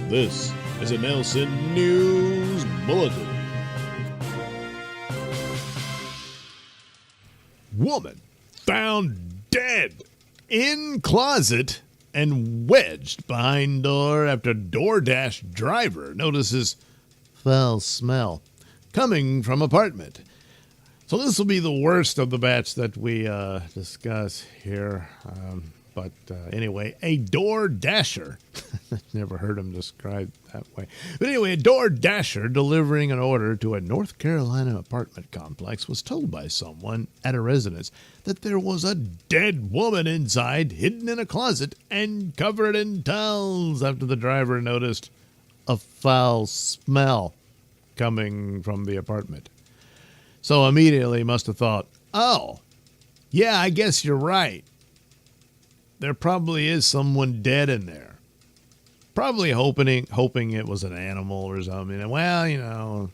This is a Nailsin News Bulletin. Woman found dead in closet and wedged behind door after DoorDash driver notices foul smell coming from apartment. So this will be the worst of the batch that we discuss here. But anyway, a DoorDasher, never heard him described that way. But anyway, a DoorDasher delivering an order to a North Carolina apartment complex was told by someone at a residence that there was a dead woman inside, hidden in a closet and covered in towels after the driver noticed a foul smell coming from the apartment. So immediately must have thought, oh, yeah, I guess you're right. There probably is someone dead in there. Probably hoping it was an animal or something. And well, you know,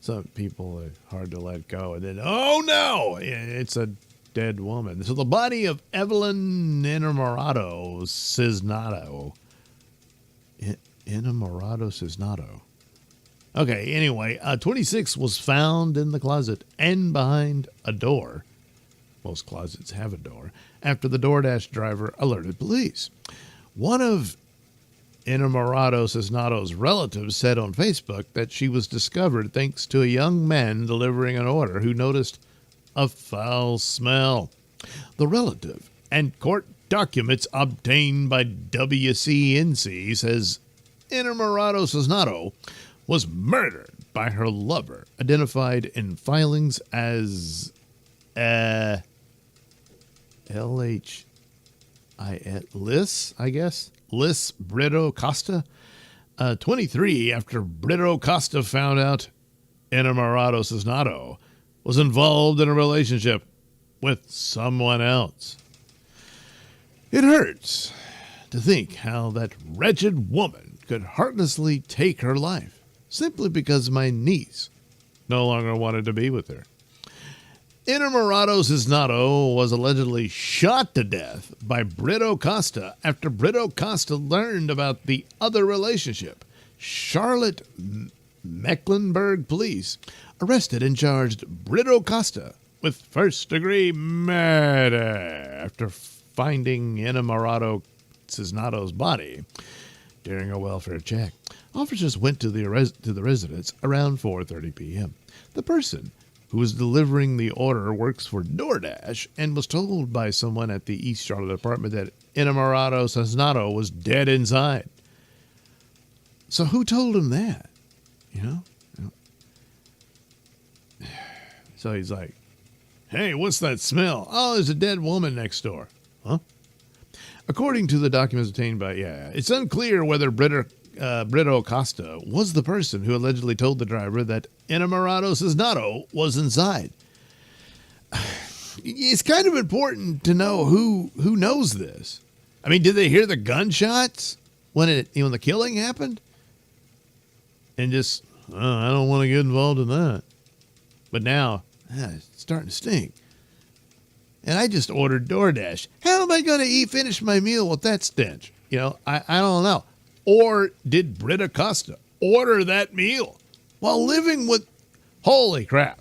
some people are hard to let go. And then, oh no, it's a dead woman. So the body of Evelyn Inamorado Cisnado. Inamorado Cisnado. Okay, anyway, 26 was found in the closet and behind a door. Most closets have a door. After the DoorDash driver alerted police. One of Inamorado Cisnado's relatives said on Facebook that she was discovered thanks to a young man delivering an order who noticed a foul smell. The relative and court documents obtained by WCNC says Inamorado Cisnado was murdered by her lover, identified in filings as Liz, I guess. Liz Brito Costa, 23, after Brito Costa found out Inamorado Cisnado was involved in a relationship with someone else. It hurts to think how that wretched woman could heartlessly take her life simply because my niece no longer wanted to be with her. Inamorado Cisnado was allegedly shot to death by Brito Costa after Brito Costa learned about the other relationship. Charlotte Mecklenburg police arrested and charged Brito Costa with first-degree murder after finding Inamorado Cisnado's body during a welfare check. Officers went to the residence around 4:30 p.m. The person who was delivering the order works for DoorDash and was told by someone at the East Charlotte apartment that Inamorado Cisnado was dead inside. So who told him that? You know? So he's like, hey, what's that smell? Oh, there's a dead woman next door. Huh? According to the documents obtained by, it's unclear whether Brito Costa was the person who allegedly told the driver that Inamorado Cisnado was inside. It's kind of important to know who knows this. I mean, did they hear the gunshots when the killing happened? And just, I don't want to get involved in that. But now, it's starting to stink. And I just ordered DoorDash. How am I going to finish my meal with that stench? I don't know. Or did Brito Costa order that meal while living with... Holy crap.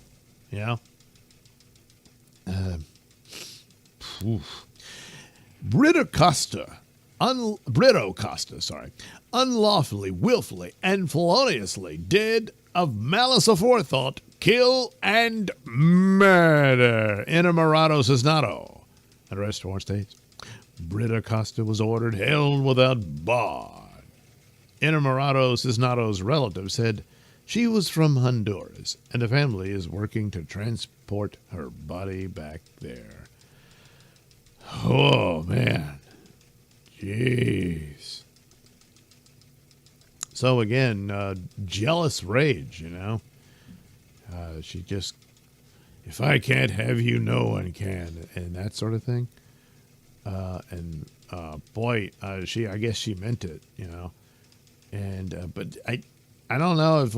Brito Costa, unlawfully, willfully, and feloniously did of malice aforethought kill and murder Inamorado Cisnado. And rest of our states. Brito Costa was ordered held without bond. Inamorado Cisnado's relative said she was from Honduras, and the family is working to transport her body back there. Oh, man. Jeez. So, again, jealous rage, she just, if I can't have you, no one can, and that sort of thing. Boy, I guess she meant it, And, but I don't know if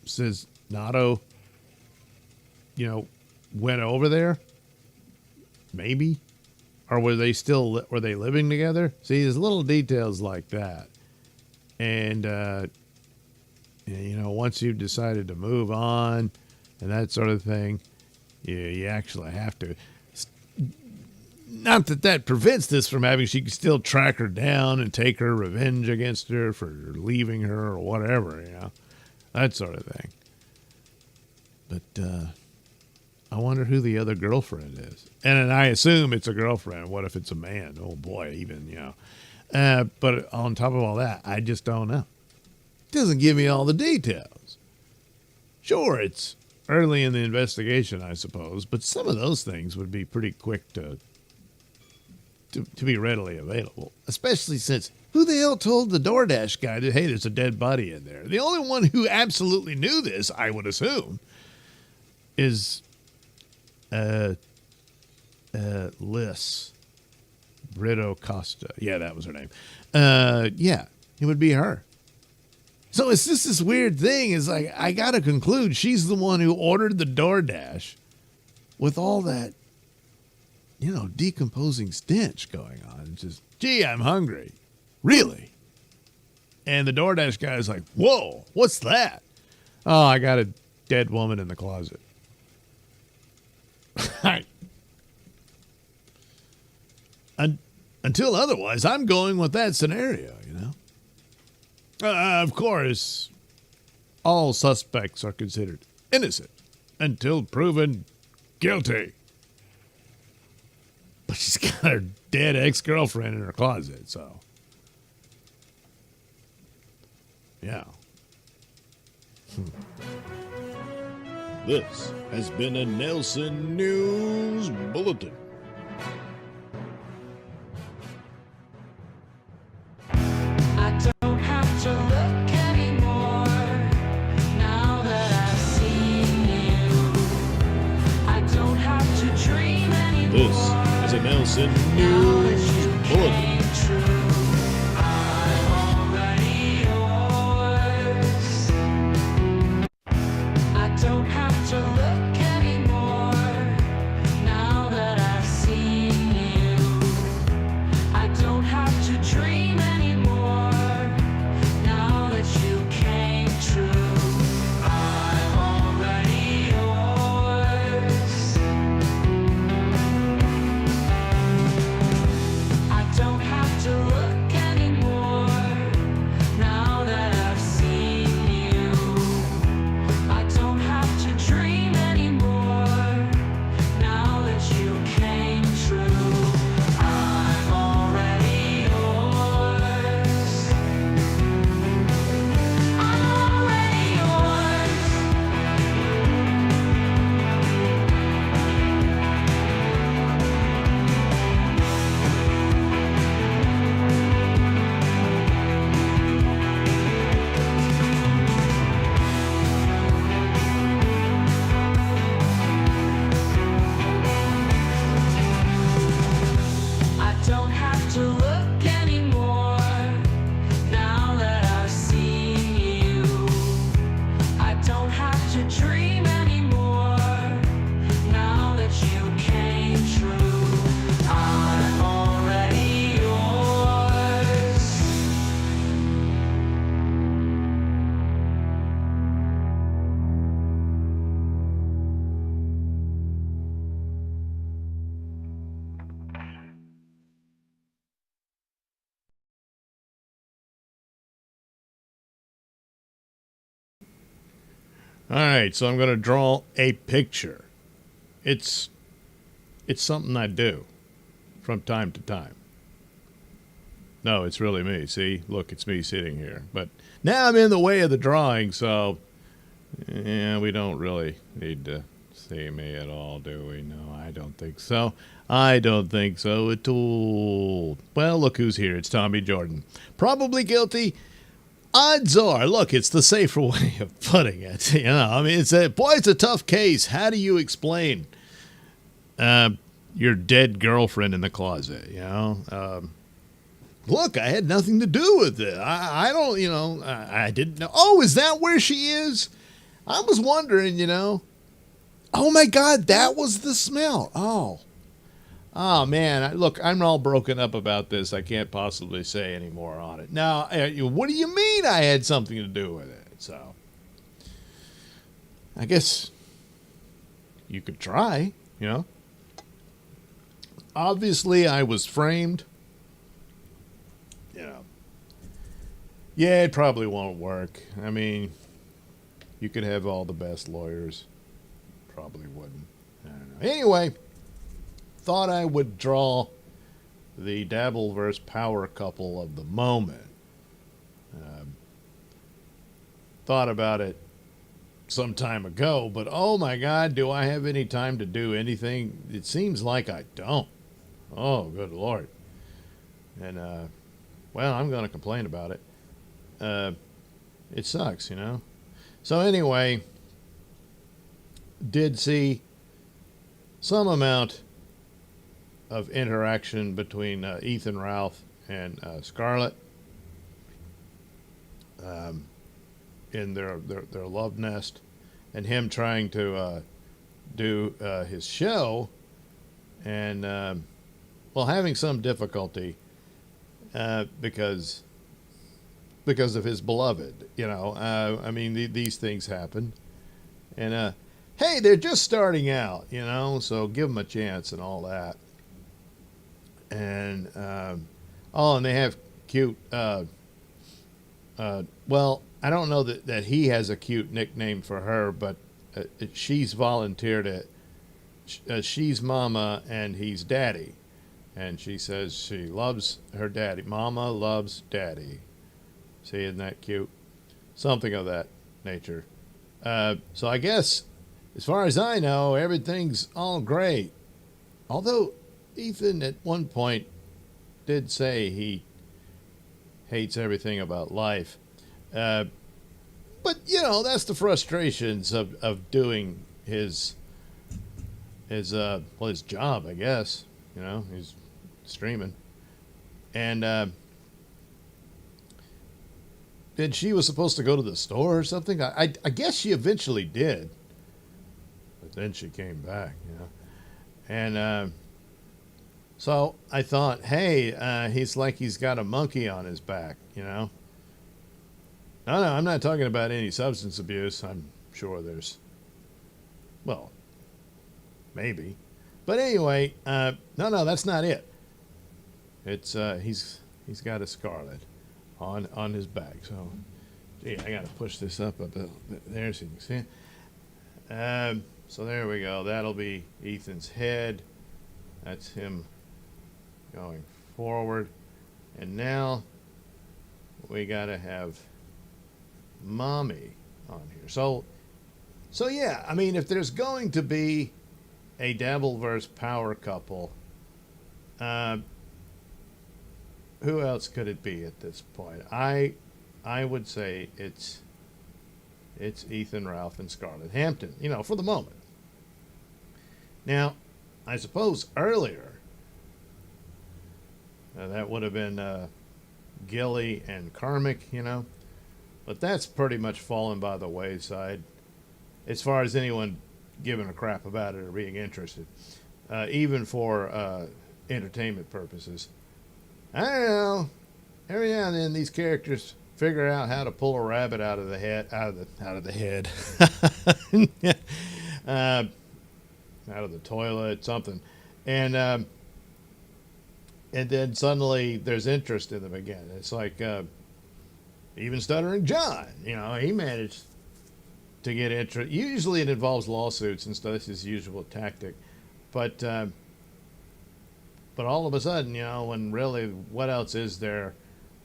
Cisnado, went over there. Maybe. Or were they living together? See, there's little details like that. And, once you've decided to move on and that sort of thing, you actually have to. Not that prevents this from happening. She can still track her down and take her revenge against her for leaving her or whatever, that sort of thing. But I wonder who the other girlfriend is. And I assume it's a girlfriend. What if it's a man? Oh, boy, even. But on top of all that, I just don't know. It doesn't give me all the details. Sure, it's early in the investigation, I suppose, but some of those things would be pretty quick to be readily available, especially since who the hell told the DoorDash guy that, hey, there's a dead body in there? The only one who absolutely knew this, I would assume, is Liz Brito Costa. Yeah, that was her name. Yeah, it would be her. So it's just this weird thing. Is like, I got to conclude she's the one who ordered the DoorDash with all that, decomposing stench going on. It's just, gee, I'm hungry. Really? And the DoorDash guy is like, whoa, what's that? Oh, I got a dead woman in the closet. Until otherwise, I'm going with that scenario, Of course, all suspects are considered innocent until proven guilty. But she's got her dead ex-girlfriend in her closet, so. Yeah. This has been a Nailsin News Bulletin. I don't have to look anymore now that I've seen you. I don't have to dream anymore. This is a Nailsin News Bulletin. All right, so I'm going to draw a picture. It's something I do from time to time. No, it's really me. See? Look, it's me sitting here. But now I'm in the way of the drawing, so yeah, we don't really need to see me at all, do we? No, I don't think so. I don't think so at all. Well, look who's here. It's Tommy Jordan. Probably guilty. Odds are, look, it's the safer way of putting it. It's a tough case. How do you explain your dead girlfriend in the closet? Look, I had nothing to do with it. I don't, I didn't know. Oh, is that where she is? I was wondering, Oh my God, that was the smell. Oh, Oh man, look, I'm all broken up about this. I can't possibly say any more on it. Now, what do you mean I had something to do with it? So, I guess you could try, you know. Obviously, I was framed. You know. Yeah, it probably won't work. I mean, you could have all the best lawyers. Probably wouldn't. I don't know. Anyway, thought I would draw the Dabbleverse power couple of the moment. Thought about it some time ago, but oh my God, do I have any time to do anything? It seems like I don't. Oh, good Lord. And, well, I'm going to complain about it. It sucks, you know. So anyway, did see some amount of interaction between Ethan Ralph and Scarlett in their love nest, and him trying to do his show, and well, having some difficulty because of his beloved. You know, I mean, these things happen, and hey, they're just starting out, you know, so give them a chance and all that. And oh, and they have cute. Well, I don't know that he has a cute nickname for her, but she's volunteered it. She's Mama and he's Daddy, and she says she loves her daddy. Mama loves Daddy. See, isn't that cute? Something of that nature. So I guess, as far as I know, everything's all great. Although Ethan at one point did say he hates everything about life. But, you know, that's the frustrations of doing his job, I guess. You know, he's streaming. And then she was supposed to go to the store or something. I guess she eventually did. But then she came back, you know. And so I thought, hey, he's like he's got a monkey on his back, you know. No, I'm not talking about any substance abuse. I'm sure there's, well, maybe. But anyway, no, that's not it. It's he's got a Scarlett on his back. So, gee, I got to push this up a bit there so you can see it. So there we go. That'll be Ethan's head. That's him going forward. And now we got to have Mommy on here. So yeah, I mean, if there's going to be a Dabbleverse power couple, who else could it be at this point? I would say it's Ethan Ralph and Scarlett Hampton, you know, for the moment. Now, I suppose earlier that would have been Gilly and Karmic, you know, but that's pretty much fallen by the wayside as far as anyone giving a crap about it or being interested, even for entertainment purposes. I don't know. Every now and then these characters figure out how to pull a rabbit out of the head, out of the head, out of the toilet, something, and then suddenly there's interest in them again. It's like even Stuttering John, you know, he managed to get interest. Usually it involves lawsuits and stuff. This is his usual tactic, but all of a sudden, you know, when really, what else is there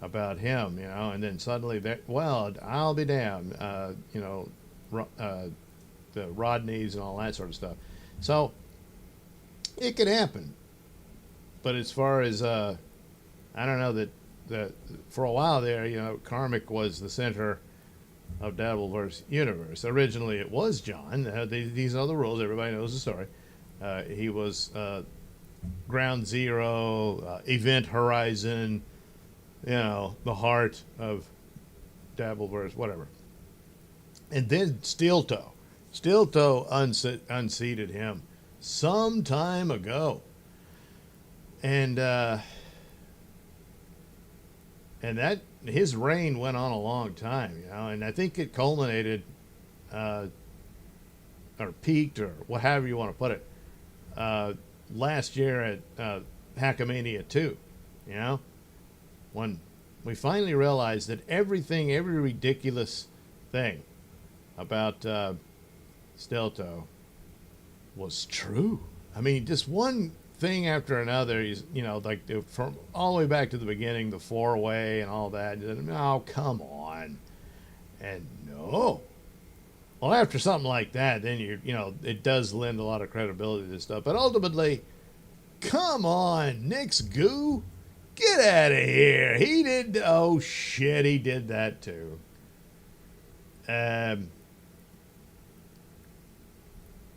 about him, you know? And then suddenly, well, I'll be damned, you know, the Rodneys and all that sort of stuff. So it could happen. But as far as, I don't know, that for a while there, you know, Karmic was the center of Dabbleverse universe. Originally, it was John. These are the rules. Everybody knows the story. He was Ground Zero, Event Horizon, you know, the heart of Dabbleverse, whatever. And then Steel Toe unseated him some time ago. and that his reign went on a long time, and I think it culminated, or peaked, or whatever you want to put it, last year at Hackamania 2, when we finally realized that every ridiculous thing about Stelto was true. I mean, just one thing after another, like from all the way back to the beginning, the four-way and all that. Oh, come on. And no. Well, after something like that, then it does lend a lot of credibility to this stuff. But ultimately, come on, Nick's goo. Get out of here. He did. Oh, shit. He did that too.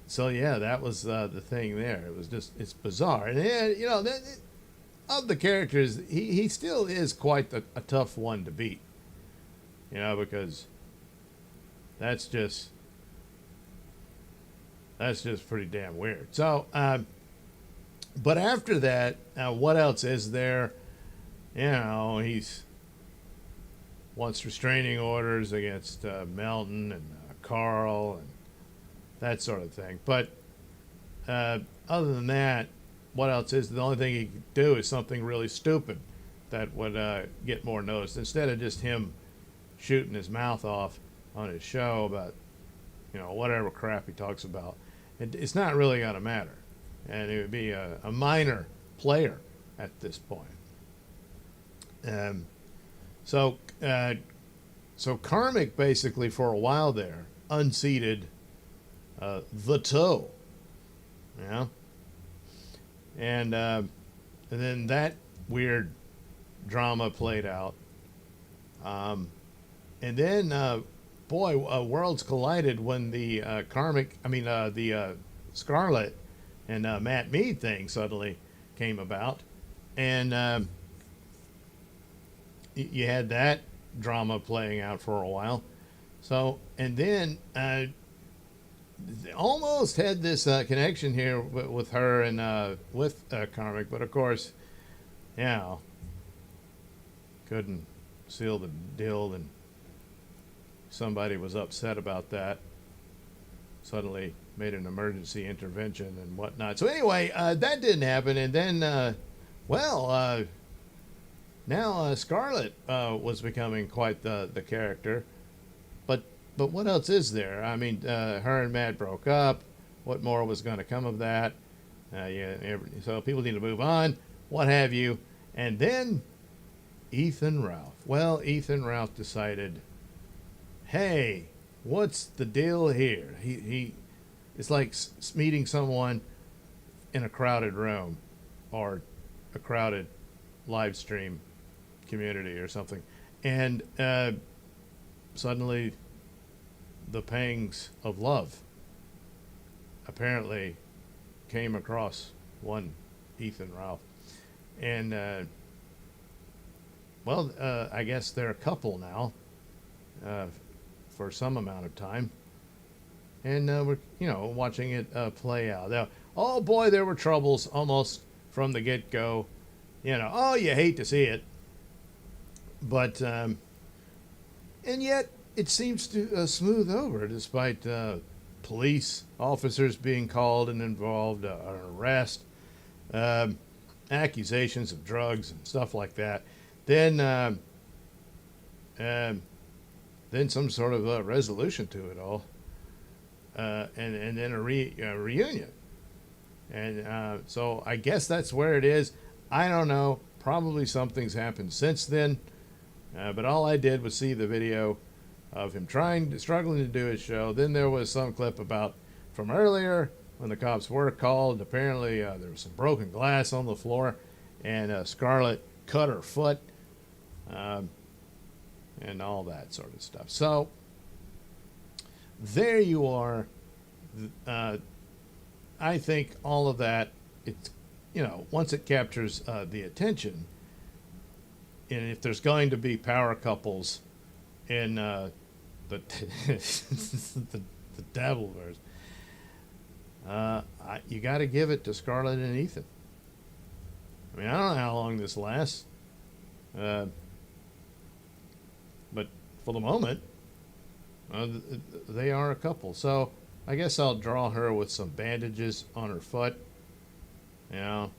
So, yeah, that was the thing there. It was just, it's bizarre. And, of the characters, he still is quite a tough one to beat. Because that's just pretty damn weird. So, but after that, what else is there? He's wants restraining orders against Melton and Carl and that sort of thing. But other than that, what else is? The only thing he could do is something really stupid that would get more noticed, instead of just him shooting his mouth off on his show about whatever crap he talks about. It's not really going to matter, and it would be a minor player at this point. So Karmic basically for a while there unseated the Toe, and then that weird drama played out, and then worlds collided when the the Scarlett and Matt Mead thing suddenly came about, and you had that drama playing out for a while. So, and then almost had this connection here with her and with Karmic, but of course, couldn't seal the deal, and somebody was upset about that. Suddenly made an emergency intervention and whatnot. So anyway, that didn't happen, and then, now Scarlett was becoming quite the character. But what else is there? I mean, her and Matt broke up. What more was going to come of that? So people need to move on, what have you. And then Ethan Ralph. Well, Ethan Ralph decided, hey, what's the deal here? It's like meeting someone in a crowded room or a crowded live stream community or something, and suddenly the pangs of love apparently came across one Ethan Ralph, and I guess they're a couple now for some amount of time, and we're watching it play out. Now, oh boy, there were troubles almost from the get-go. You hate to see it, but and yet it seems to smooth over, despite police officers being called and involved, an arrest, accusations of drugs and stuff like that. Then some sort of a resolution to it all, and then a reunion. And so I guess that's where it is. I don't know. Probably something's happened since then. But all I did was see the video of him struggling to do his show. Then there was some clip from earlier when the cops were called. Apparently there was some broken glass on the floor, and Scarlett cut her foot, and all that sort of stuff. So there you are. I think all of that, it's, once it captures the attention, and if there's going to be power couples in the Dabbleverse, you got to give it to Scarlett and Ethan. I mean, I don't know how long this lasts. But for the moment, they are a couple. So I guess I'll draw her with some bandages on her foot. You know,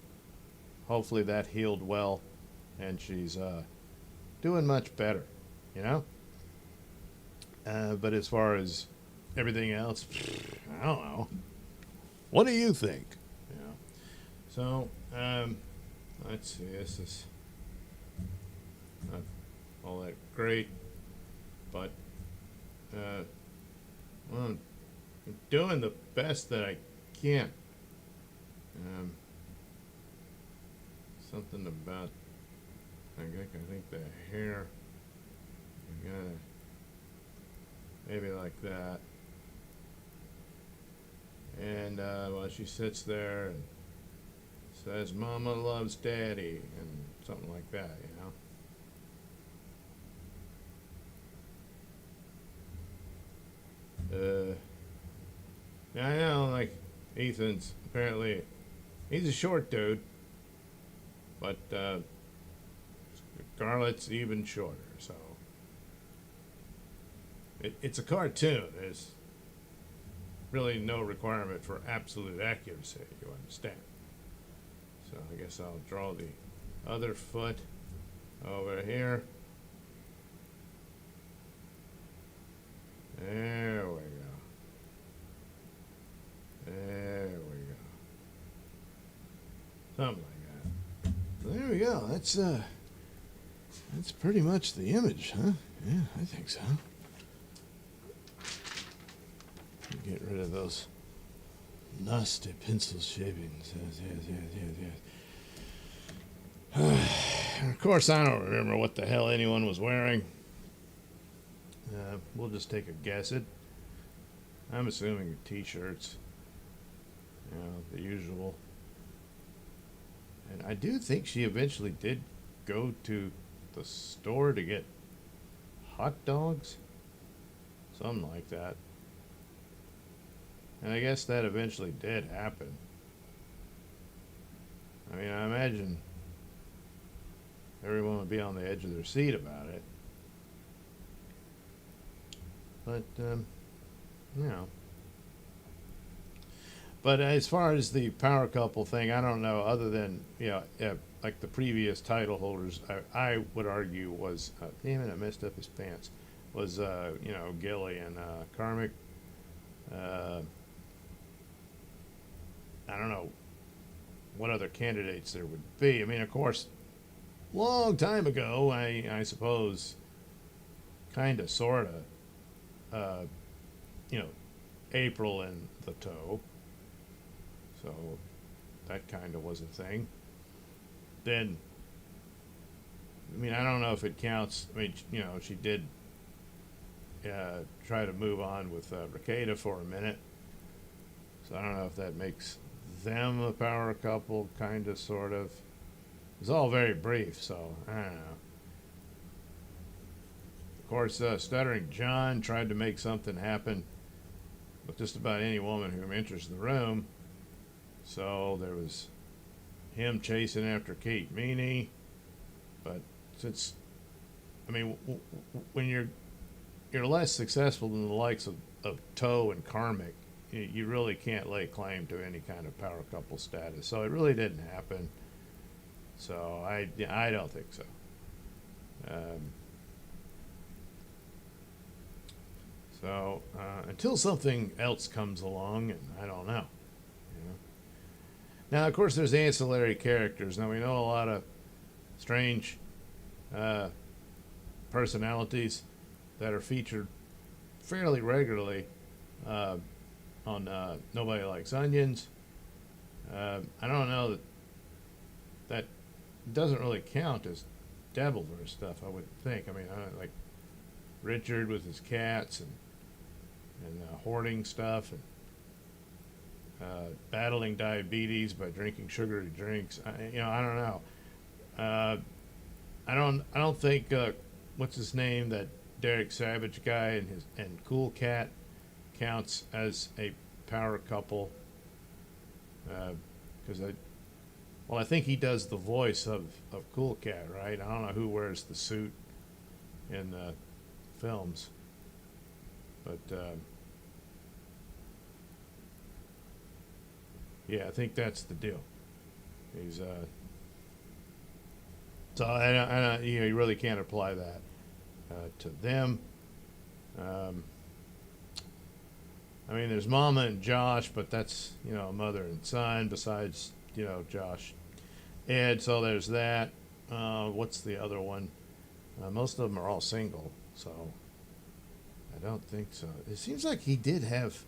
hopefully that healed well, and she's doing much better. You know. But as far as everything else, I don't know. What do you think? You know. So let's see. This is not all that great, but well, I'm doing the best that I can. Something about I think the hair. You gotta maybe like that. And well, she sits there and says, "Mama loves Daddy," and something like that, you know. Yeah, I know, like Ethan's apparently he's a short dude, but Scarlett's even shorter. So it's a cartoon. There's really no requirement for absolute accuracy. You understand? So I guess I'll draw the other foot over here. There we go. There we go. Something like that. There we go. That's pretty much the image, huh? Yeah, I think so. Get rid of those nasty pencil shavings. Yes. Of course, I don't remember what the hell anyone was wearing. We'll just take a guess. I'm assuming t-shirts. You know, the usual. And I do think she eventually did go to the store to get hot dogs. Something like that. And I guess that eventually did happen. I mean, I imagine everyone would be on the edge of their seat about it. But, you know. But as far as the power couple thing, I don't know, other than, you know, like the previous title holders, I would argue was, damn it, I messed up his pants, was, you know, Gilly and Karmic. I don't know what other candidates there would be. I mean, of course, long time ago, I suppose, kind of, sort of, you know, April and the Toe. So that kind of was a thing. Then, I mean, I don't know if it counts. I mean, you know, she did try to move on with Ricada for a minute. So I don't know if that makes them a power couple, kind of, sort of. It's all very brief, so I don't know. Of course, Stuttering John tried to make something happen with just about any woman who enters the room. So there was him chasing after Kate Meany. But since, I mean, when you're less successful than the likes of Toe and Karmic, you really can't lay claim to any kind of power couple status. So it really didn't happen. So I don't think so. So until something else comes along, and I don't know. You know? Now, of course, there's ancillary characters. Now, we know a lot of strange personalities that are featured fairly regularly on Nobody Likes Onions. I don't know that doesn't really count as Devilverse stuff, I would think. I mean, like Richard with his cats and hoarding stuff and battling diabetes by drinking sugary drinks. I don't know. I don't think what's his name, that Derek Savage guy and Cool Cat counts as a power couple, because Well, I think he does the voice of Cool Cat, right? I don't know who wears the suit in the films, but yeah, I think that's the deal. He's so you know, you really can't apply that to them. Um, I mean, there's Mama and Josh, but that's, you know, mother and son. Besides, you know, Josh, Ed. So there's that. What's the other one? Most of them are all single, so I don't think so. It seems like he did have.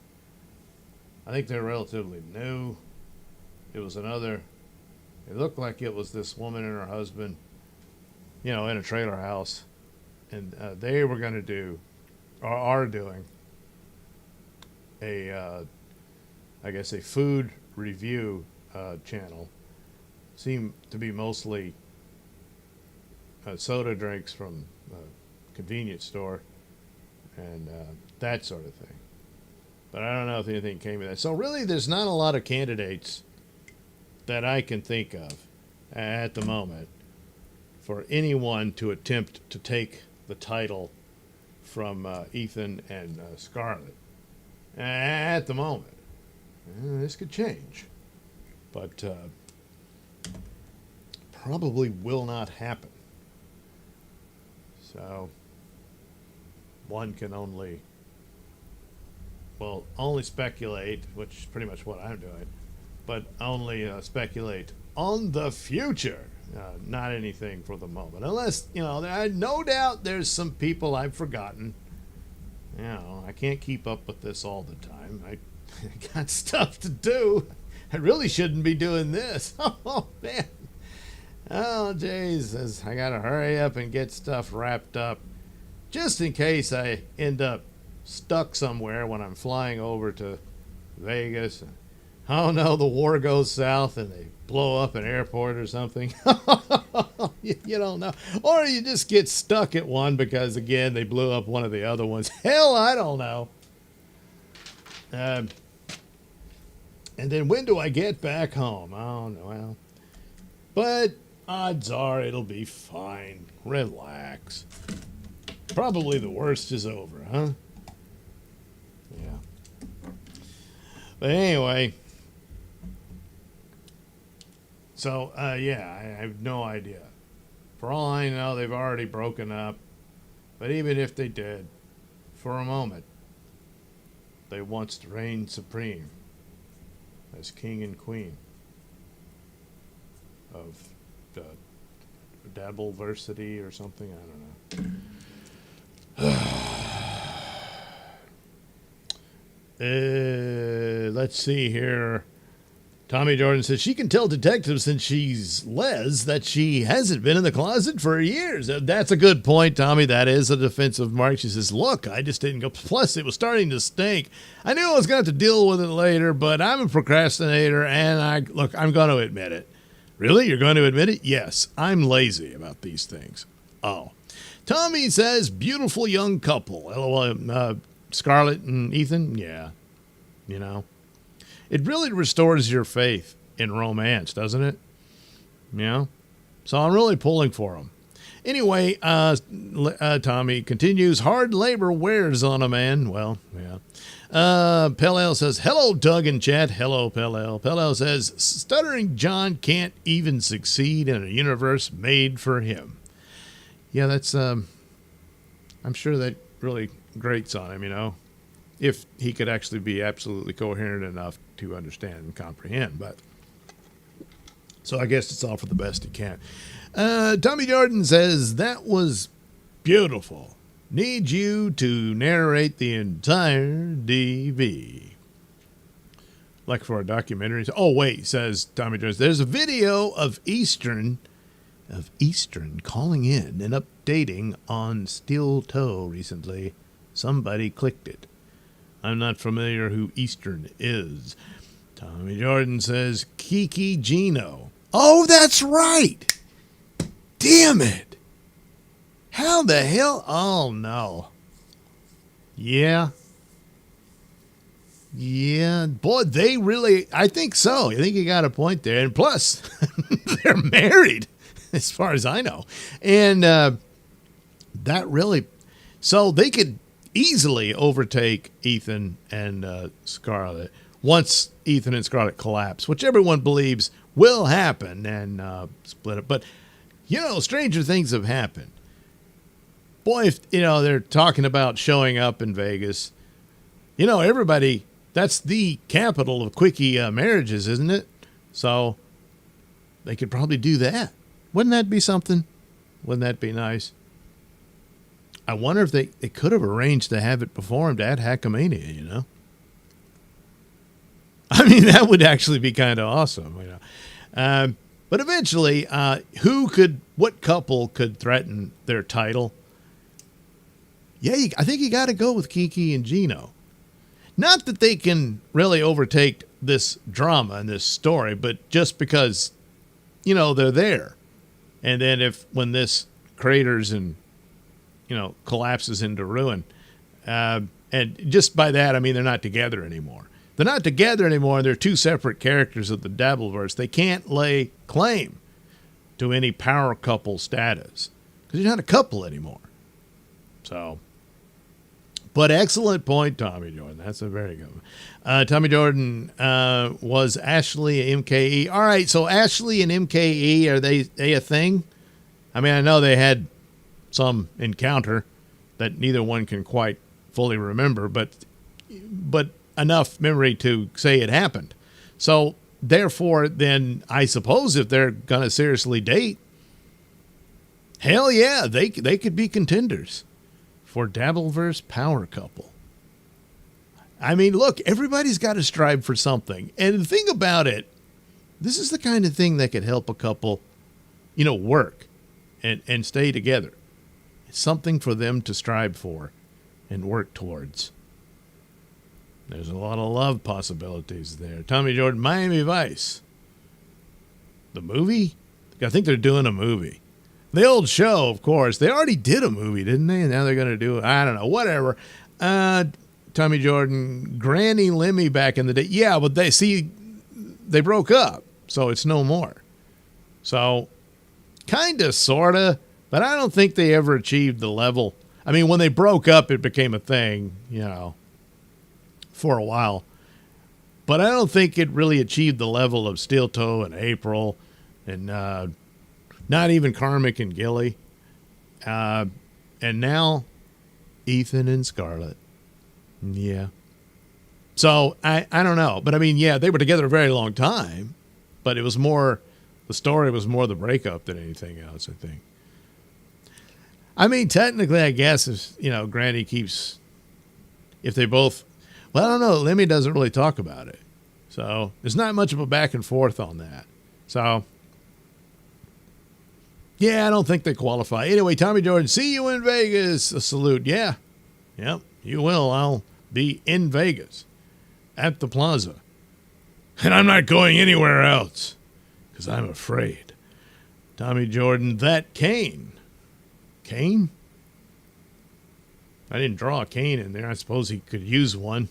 I think they're relatively new. It was another. It looked like it was this woman and her husband, you know, in a trailer house, and they were going to do, or are doing, a, I guess, a food review channel. Seem to be mostly soda drinks from a convenience store and that sort of thing. But I don't know if anything came of that. So really, there's not a lot of candidates that I can think of at the moment for anyone to attempt to take the title from Ethan and Scarlett. At the moment. This could change. But probably will not happen. So one can only speculate, which is pretty much what I'm doing, but only speculate on the future. Not anything for the moment. Unless, you know, no doubt there's some people I've forgotten. You know, I can't keep up with this all the time. I got stuff to do. I really shouldn't be doing this. Oh, man. Oh, jeez. I got to hurry up and get stuff wrapped up just in case I end up stuck somewhere when I'm flying over to Vegas. Oh, no, the war goes south and they blow up an airport or something. You don't know. Or you just get stuck at one because, again, they blew up one of the other ones. Hell, I don't know. And then when do I get back home? Oh, no, well. But odds are it'll be fine. Relax. Probably the worst is over, huh? Yeah. But anyway. So, yeah, I have no idea. For all I know, they've already broken up. But even if they did, for a moment, they once reigned supreme as king and queen of the Dabbleversity or something. I don't know. Let's see here. Tommy Jordan says she can tell detectives since she's Les that she hasn't been in the closet for years. That's a good point, Tommy. That is a defensive mark. She says, look, I just didn't go. Plus, it was starting to stink. I knew I was going to have to deal with it later, but I'm a procrastinator, and I'm going to admit it. Really? You're going to admit it? Yes, I'm lazy about these things. Oh. Tommy says, beautiful young couple. LOL, Scarlett and Ethan? Yeah. You know. It really restores your faith in romance, doesn't it? You know? So I'm really pulling for them. Anyway, Tommy continues, hard labor wears on a man. Well, yeah. Pell says, hello, Doug and chat. Hello, Pell. Pell says, stuttering John can't even succeed in a universe made for him. Yeah, that's, I'm sure that really grates on him, you know, if he could actually be absolutely coherent enough to understand and comprehend. But so I guess it's all for the best he can. Tommy Jordan says, that was beautiful. Need you to narrate the entire DV. Like for a documentary. Oh, wait, says Tommy Jordan. There's a video of Eastern calling in and updating on Steel Toe recently. Somebody clicked it. I'm not familiar who Eastern is. Tommy Jordan says, Kiki Gino. Oh, that's right. Damn it. How the hell? Oh, no. Yeah. Yeah, boy, they really, I think so. I think you got a point there. And plus, they're married, as far as I know. And that really, so they could easily overtake Ethan and Scarlett once Ethan and Scarlett collapse, which everyone believes will happen, and split up. But, stranger things have happened. Boy, if, they're talking about showing up in Vegas, everybody, that's the capital of quickie marriages, isn't it? So they could probably do that. Wouldn't that be something? Wouldn't that be nice? I wonder if they could have arranged to have it performed at Hackamania, I mean, that would actually be kind of awesome, But eventually, what couple could threaten their title? Yeah, I think you got to go with Kiki and Gino. Not that they can really overtake this drama and this story, but just because, they're there. And then when this craters and, collapses into ruin, and just by that, I mean, they're not together anymore. They're not together anymore. They're two separate characters of the Dabbleverse. They can't lay claim to any power couple status because you're not a couple anymore. So, but excellent point, Tommy Jordan. That's a very good one. Tommy Jordan was Ashley and MKE. All right, so Ashley and MKE, are they a thing? I mean, I know they had some encounter that neither one can quite fully remember, but enough memory to say it happened. So, therefore, then I suppose if they're going to seriously date, hell yeah, they could be contenders for Dabbleverse power couple. I mean, look, everybody's got to strive for something. And the thing about it, this is the kind of thing that could help a couple, work and stay together. It's something for them to strive for and work towards. There's a lot of love possibilities there. Tommy Jordan, Miami Vice. The movie? I think they're doing a movie. The old show, of course. They already did a movie, didn't they? And now they're going to do it. I don't know. Whatever. Tommy Jordan, Granny Lemmy back in the day. Yeah, but they broke up. So it's no more. So kind of, sort of. But I don't think they ever achieved the level. I mean, when they broke up, it became a thing, for a while. But I don't think it really achieved the level of Steel Toe and April and not even Karmic and Gilly. And now Ethan and Scarlett. Yeah. So I don't know. But I mean, yeah, they were together a very long time. But it was more, the story was more the breakup than anything else, I think. I mean, technically, I guess if, Granny keeps, if they both, well, I don't know. Lemmy doesn't really talk about it. So there's not much of a back and forth on that. So, yeah, I don't think they qualify. Anyway, Tommy Jordan, see you in Vegas. A salute. Yeah. Yep, you will. I'll be in Vegas at the Plaza. And I'm not going anywhere else because I'm afraid. Tommy Jordan, that Kane. Kane? I didn't draw a cane in there. I suppose he could use one.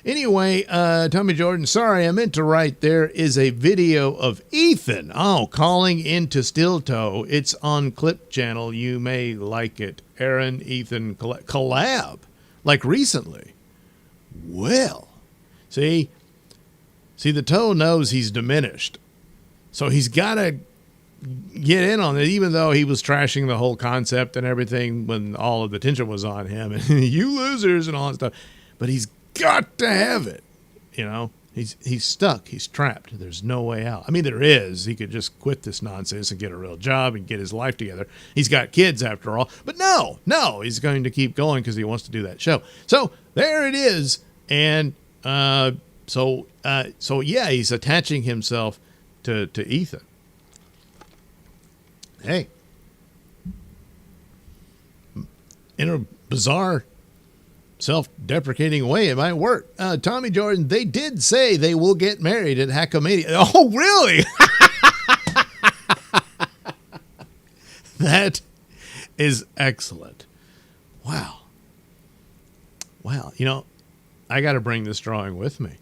Anyway, Tommy Jordan, sorry, I meant to write there is a video of Ethan, calling into Steel Toe. It's on Clip Channel. You may like it. Aaron, Ethan, collab. Like recently. Well, see, the Toe knows he's diminished. So he's got to get in on it, even though he was trashing the whole concept and everything when all of the attention was on him and you losers and all that stuff. But he's got to have it. He's stuck. He's trapped. There's no way out. I mean, there is. He could just quit this nonsense and get a real job and get his life together. He's got kids after all. But no, he's going to keep going because he wants to do that show. So there it is. And so yeah, he's attaching himself to Ethan. Hey, in a bizarre, self-deprecating way, it might work. Tommy Jordan, they did say they will get married at Hackamania. Oh, really? That is excellent. Wow. I got to bring this drawing with me.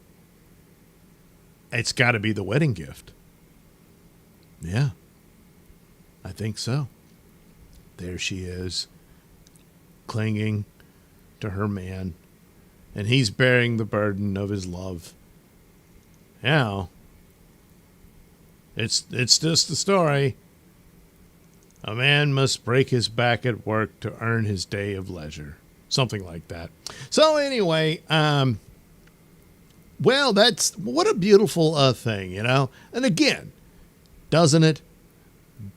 It's got to be the wedding gift. Yeah, I think so. There she is, clinging to her man, and he's bearing the burden of his love. Now, it's just the story. A man must break his back at work to earn his day of leisure. Something like that. So anyway, well, that's what a beautiful thing, you know? And again, doesn't it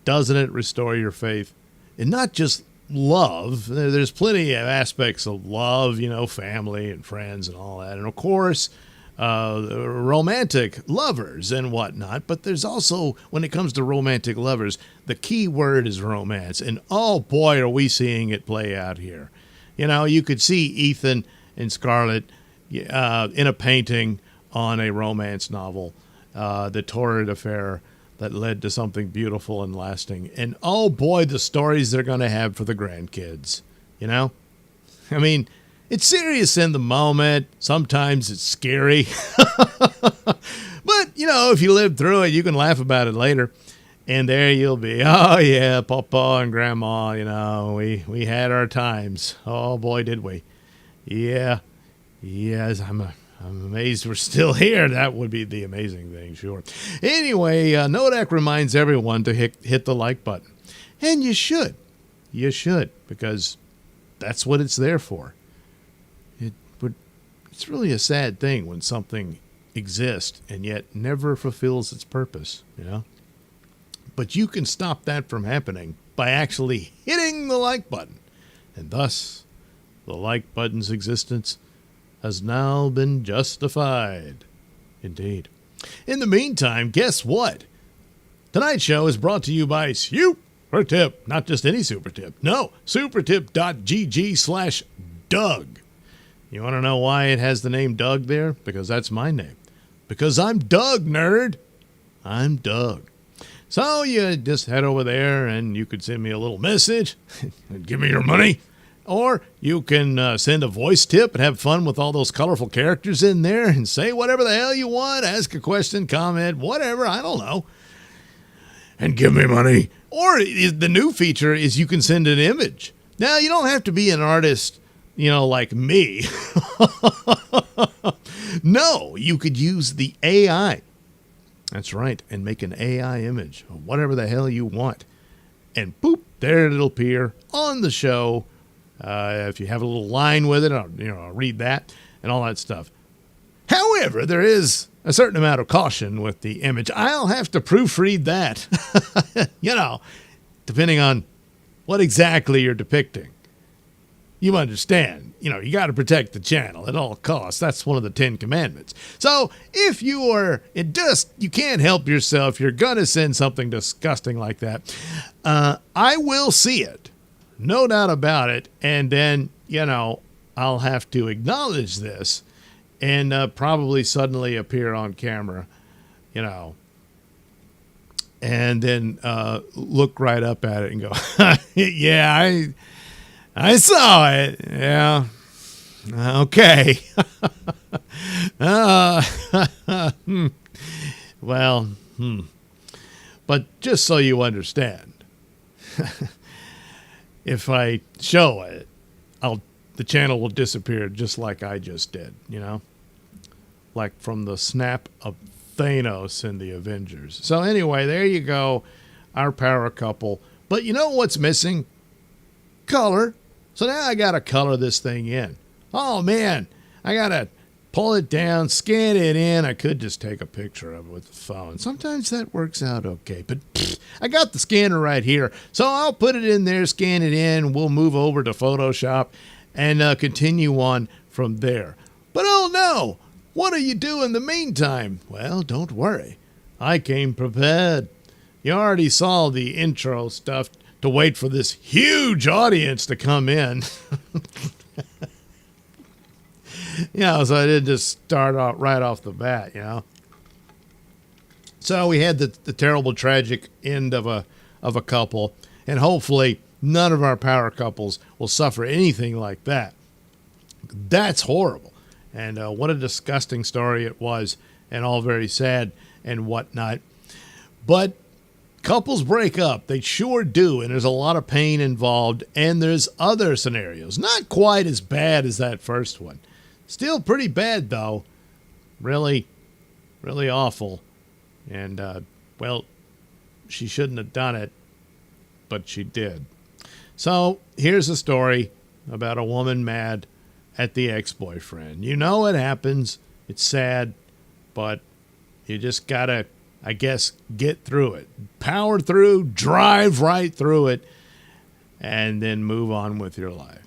restore your faith? And not just love. There's plenty of aspects of love, you know, family and friends and all that. And of course, romantic lovers and whatnot. But there's also, when it comes to romantic lovers, the key word is romance. And oh boy, are we seeing it play out here. You know, you could see Ethan and Scarlett in a painting on a romance novel, the torrid affair that led to something beautiful and lasting. And oh boy, the stories they're going to have for the grandkids, you know? I mean, it's serious in the moment. Sometimes it's scary. But, you know, if you live through it, you can laugh about it later. And there you'll be. Oh, yeah, Papa and Grandma, you know, we had our times. Oh, boy, did we. Yeah. Yes, I'm amazed we're still here. That would be the amazing thing, sure. Anyway, Nodak reminds everyone to hit the like button. And you should. You should, because that's what it's there for. It's really a sad thing when something exists and yet never fulfills its purpose, you know? But you can stop that from happening by actually hitting the like button. And thus, the like button's existence has now been justified. Indeed. In the meantime, guess what? Tonight's show is brought to you by Super Tip. Not just any Super Tip. No, supertip.gg/Doug. You want to know why it has the name Doug there? Because that's my name. Because I'm Doug, nerd. I'm Doug. So you just head over there and you could send me a little message and give me your money. Or you can send a voice tip and have fun with all those colorful characters in there and say whatever the hell you want. Ask a question, comment, whatever. I don't know. And give me money. Or the new feature is you can send an image. Now, you don't have to be an artist, you know, like me. No, you could use the AI. That's right, and make an AI image of whatever the hell you want. And boop, there it'll appear on the show. If you have a little line with it, I'll read that and all that stuff. However, there is a certain amount of caution with the image. I'll have to proofread that, you know, depending on what exactly you're depicting. You understand, you know, you got to protect the channel at all costs. That's one of the 10 commandments. So if you can't help yourself, you're going to send something disgusting like that, I will see it. No doubt about it. And then, you know, I'll have to acknowledge this and probably suddenly appear on camera, you know, and then look right up at it and go, yeah, I saw it. Yeah. Okay. Well, but just so you understand, if I show it, the channel will disappear just like I just did, you know? Like from the snap of Thanos in the Avengers. So anyway, there you go, our power couple. But you know what's missing? Color. So now I got to color this thing in. Oh, man, I got to pull it down, scan it in. I could just take a picture of it with the phone. Sometimes that works out okay. But I got the scanner right here. So I'll put it in there, scan it in. We'll move over to Photoshop and continue on from there. But oh, no, what do you do in the meantime? Well, don't worry. I came prepared. You already saw the intro stuff to wait for this huge audience to come in. You know, so I didn't just start off right off the bat, you know. So we had the terrible, tragic end of a couple, and hopefully none of our power couples will suffer anything like that. That's horrible. And what a disgusting story it was, and all very sad and whatnot. But couples break up. They sure do, and there's a lot of pain involved, and there's other scenarios. Not quite as bad as that first one. Still pretty bad, though. Really, really awful. And, well, she shouldn't have done it, but she did. So here's a story about a woman mad at the ex-boyfriend. You know it happens. It's sad, but you just gotta, I guess, get through it. Power through, drive right through it, and then move on with your life.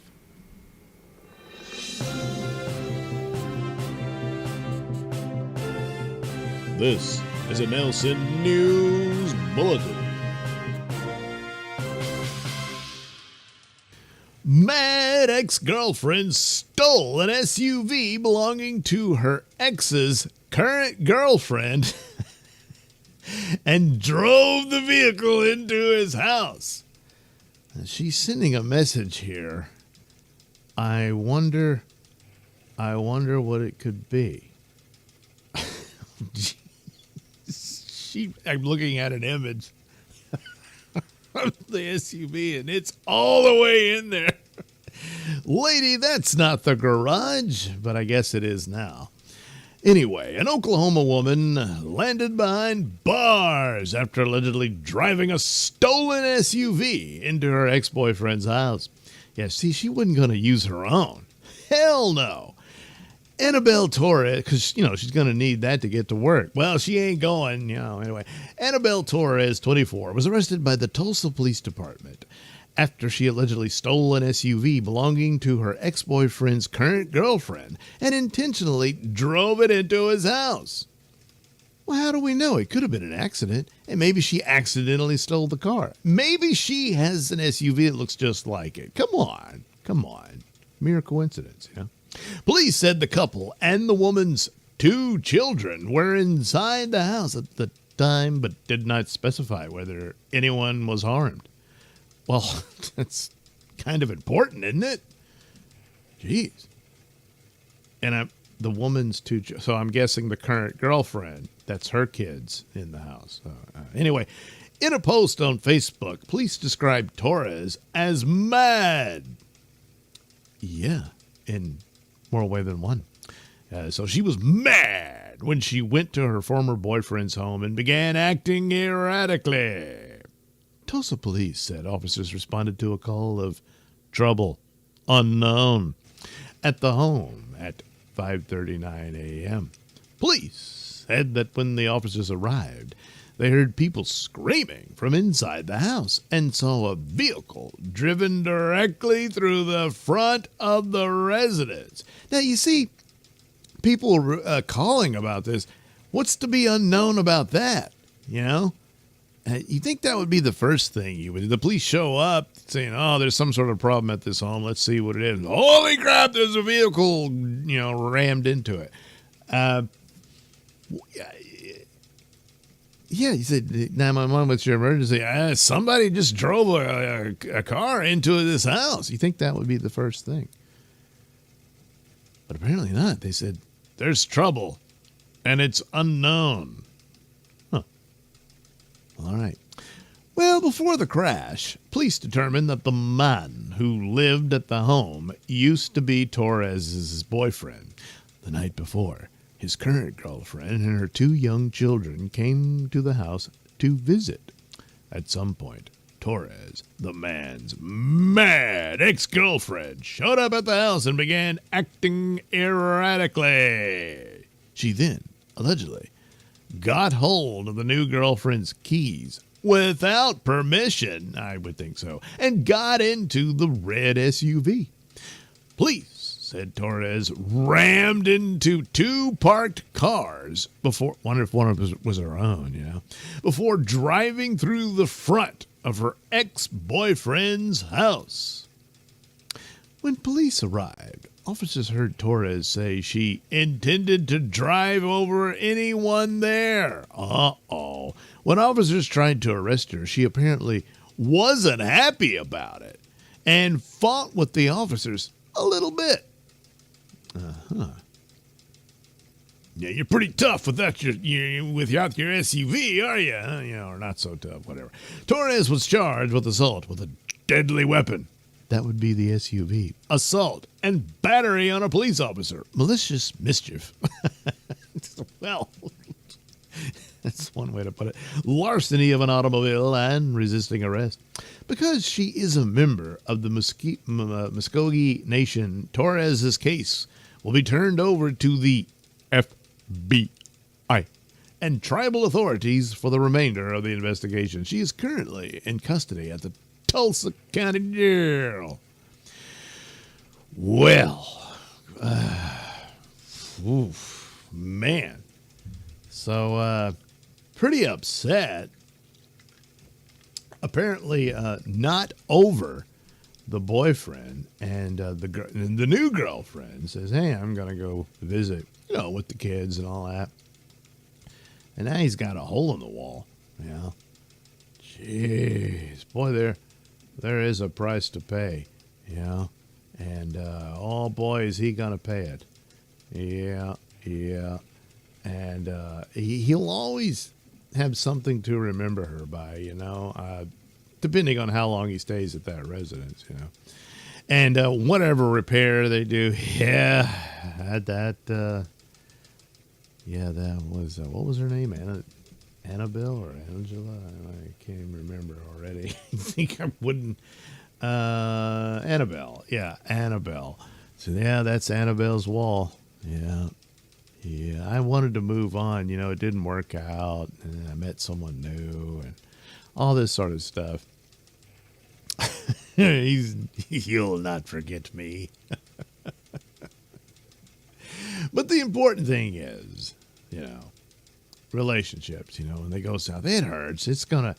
This is a Nailsin News Bulletin. Mad ex-girlfriend stole an SUV belonging to her ex's current girlfriend and drove the vehicle into his house. She's sending a message here. I wonder what it could be. I'm looking at an image of the SUV, and it's all the way in there. Lady, that's not the garage, but I guess it is now. Anyway, an Oklahoma woman landed behind bars after allegedly driving a stolen SUV into her ex-boyfriend's house. Yeah, see, she wasn't going to use her own. Hell no. Annabelle Torres, because, she's going to need that to get to work. Well, she ain't going, anyway. Annabelle Torres, 24, was arrested by the Tulsa Police Department after she allegedly stole an SUV belonging to her ex-boyfriend's current girlfriend and intentionally drove it into his house. Well, how do we know? It could have been an accident, and maybe she accidentally stole the car. Maybe she has an SUV that looks just like it. Come on. Mere coincidence, yeah? Police said the couple and the woman's 2 children were inside the house at the time, but did not specify whether anyone was harmed. Well, that's kind of important, isn't it? Jeez. And the woman's 2 children, so I'm guessing the current girlfriend, that's her kids in the house. Anyway, in a post on Facebook, police described Torres as mad. Yeah, in more way than one. So she was mad when she went to her former boyfriend's home and began acting erratically. Tulsa police said officers responded to a call of trouble unknown at the home at 5:39 a.m. Police said that when the officers arrived, they heard people screaming from inside the house and saw a vehicle driven directly through the front of the residence. Now, you see, people were calling about this. What's to be unknown about that, You think that would be the first thing you would do. The police show up saying, there's some sort of problem at this home. Let's see what it is. Holy crap, there's a vehicle, rammed into it. Yeah, he said, 911, what's your emergency? Somebody just drove a car into this house. You think that would be the first thing. But apparently not. They said, there's trouble, and it's unknown. Huh. All right. Well, before the crash, police determined that the man who lived at the home used to be Torres's boyfriend. The night before, his current girlfriend and her 2 young children came to the house to visit. At some point, Torres, the man's mad ex-girlfriend, showed up at the house and began acting erratically. She then, allegedly, got hold of the new girlfriend's keys without permission, I would think so, and got into the red SUV. Police said Torres rammed into 2 parked cars before, wonder if one of them was her own, before driving through the front of her ex-boyfriend's house. When police arrived, officers heard Torres say she intended to drive over anyone there. Uh-oh. When officers tried to arrest her, she apparently wasn't happy about it and fought with the officers a little bit. Yeah, you're pretty tough without without your SUV, are you? Huh? You know, or not so tough, whatever. Torres was charged with assault with a deadly weapon. That would be the SUV. Assault and battery on a police officer. Malicious mischief. Well, that's one way to put it. Larceny of an automobile and resisting arrest. Because she is a member of the Muskogee Nation, Torres's case will be turned over to the FBI and tribal authorities for the remainder of the investigation. She is currently in custody at the Tulsa County Jail. Well, man. So, pretty upset. Apparently, not over the boyfriend, and the new girlfriend says, "Hey, I'm gonna go visit, with the kids and all that." And now he's got a hole in the wall. Jeez, boy, there is a price to pay, and oh boy, is he gonna pay it. Yeah, and he'll always have something to remember her by, depending on how long he stays at that residence, and whatever repair they do. That was what was her name, Annabelle or Angela? I can't even remember already. I think I wouldn't. Annabelle. Yeah, Annabelle. So, that's Annabelle's wall. Yeah, I wanted to move on. It didn't work out. And I met someone new and all this sort of stuff. You'll not forget me. But the important thing is, relationships, when they go south, it hurts. It's gonna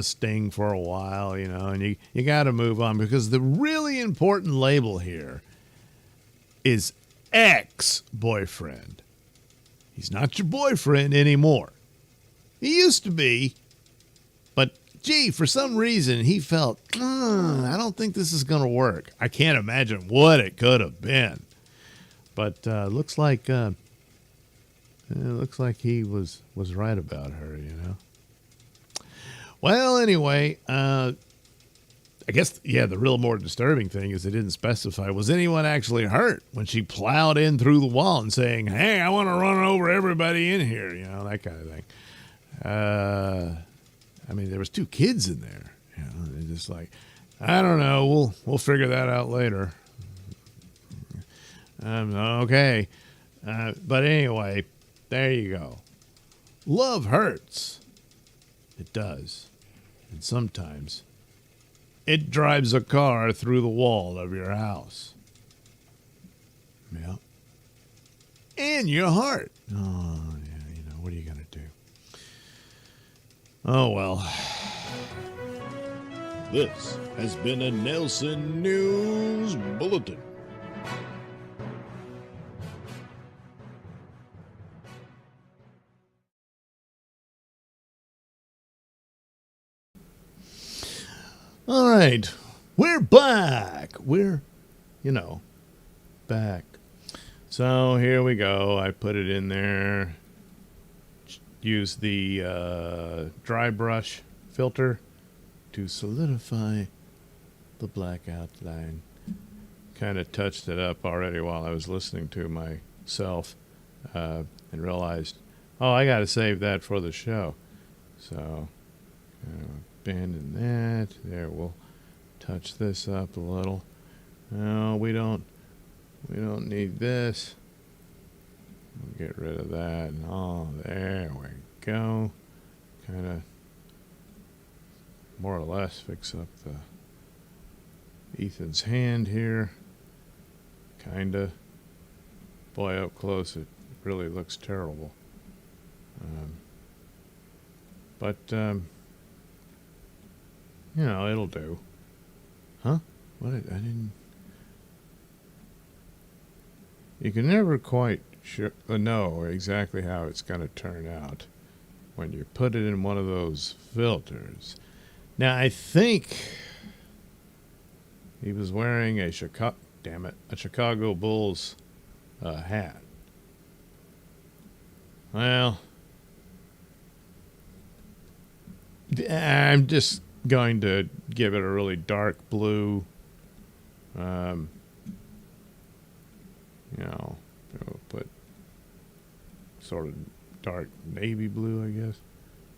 sting for a while, and you got to move on, because the really important label here is ex-boyfriend. He's not your boyfriend anymore. He used to be, but gee, for some reason he felt, I don't think this is gonna work. I can't imagine what it could have been, but looks like he was right about her, Well, anyway, I guess, the real more disturbing thing is they didn't specify, was anyone actually hurt when she plowed in through the wall and saying, "Hey, I want to run over everybody in here," that kind of thing. I mean, there was 2 kids in there, they're just like, I don't know, we'll figure that out later. Okay. But anyway, there you go. Love hurts. It does. And sometimes it drives a car through the wall of your house. Yeah. And your heart. Oh, yeah, what are you going to do? Oh, well. This has been a Nailsin News Bulletin. All right, we're back. We're, back. So here we go. I put it in there. Use the dry brush filter to solidify the black outline. Kind of touched it up already while I was listening to myself and realized, I got to save that for the show. So, abandon that. There, we'll touch this up a little. No, we don't need this. We'll get rid of that. There we go. Kind of more or less fix up the Ethan's hand here. Kind of. Boy, up close it really looks terrible. But it'll do. Huh? What? I didn't. You can never quite know exactly how it's going to turn out when you put it in one of those filters. Now, I think he was wearing a Chicago Bulls hat. Well, I'm just going to give it a really dark blue. Um, we'll put sort of dark navy blue, I guess.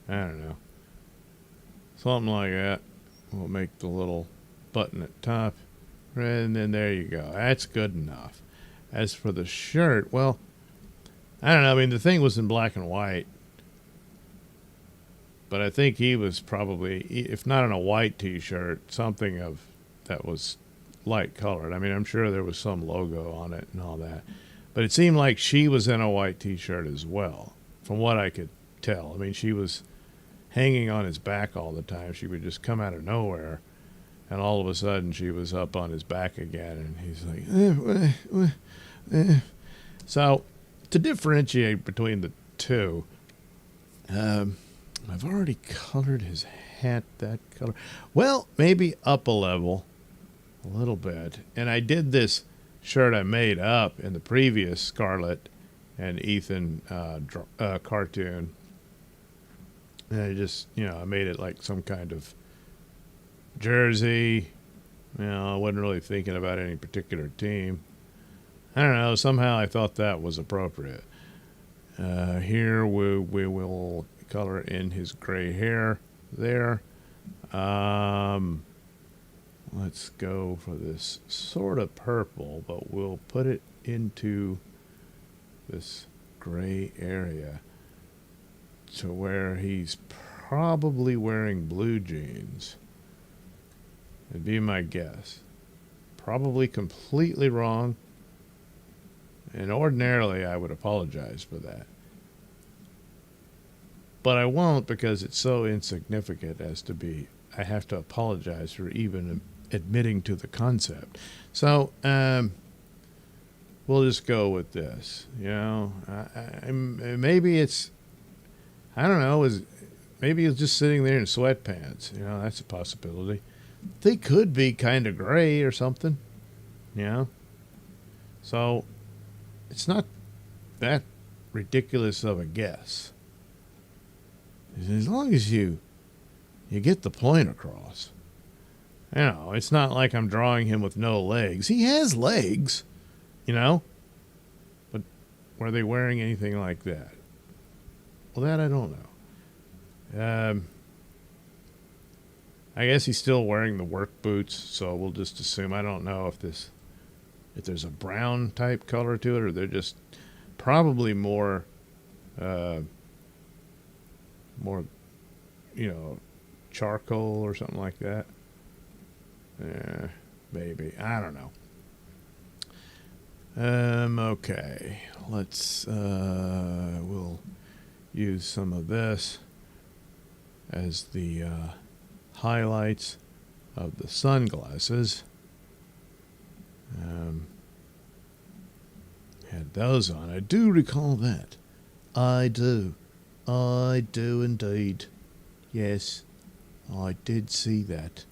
I don't know. Something like that. We'll make the little button at top. And then there you go. That's good enough. As for the shirt, well, I don't know. I mean, the thing was in black and white. But I think he was probably, if not in a white T-shirt, something of that was light colored. I mean, I'm sure there was some logo on it and all that. But it seemed like she was in a white T-shirt as well, from what I could tell. I mean, she was hanging on his back all the time. She would just come out of nowhere, and all of a sudden she was up on his back again, and he's like, So, to differentiate between the two, I've already colored his hat that color. Well, maybe up a level, a little bit. And I did this shirt I made up in the previous Scarlett and Ethan cartoon. And I just, I made it like some kind of jersey. I wasn't really thinking about any particular team. I don't know. Somehow I thought that was appropriate. Here we will color in his gray hair there. Let's go for this sort of purple, but we'll put it into this gray area to where he's probably wearing blue jeans. It'd be my guess. Probably completely wrong. And ordinarily I would apologize for that. But I won't, because it's so insignificant as to be, I have to apologize for even admitting to the concept. So, we'll just go with this. Maybe it's, I don't know, maybe he's just sitting there in sweatpants. That's a possibility. They could be kind of gray or something. So, it's not that ridiculous of a guess. As long as you get the point across. It's not like I'm drawing him with no legs. He has legs, But were they wearing anything like that? Well, that I don't know. I guess he's still wearing the work boots, so we'll just assume. I don't know if there's a brown type color to it, or they're just probably more charcoal or something like that. Maybe. I don't know. Okay. We'll use some of this as the highlights of the sunglasses. Had those on. I do recall that. I do indeed. Yes, I did see that.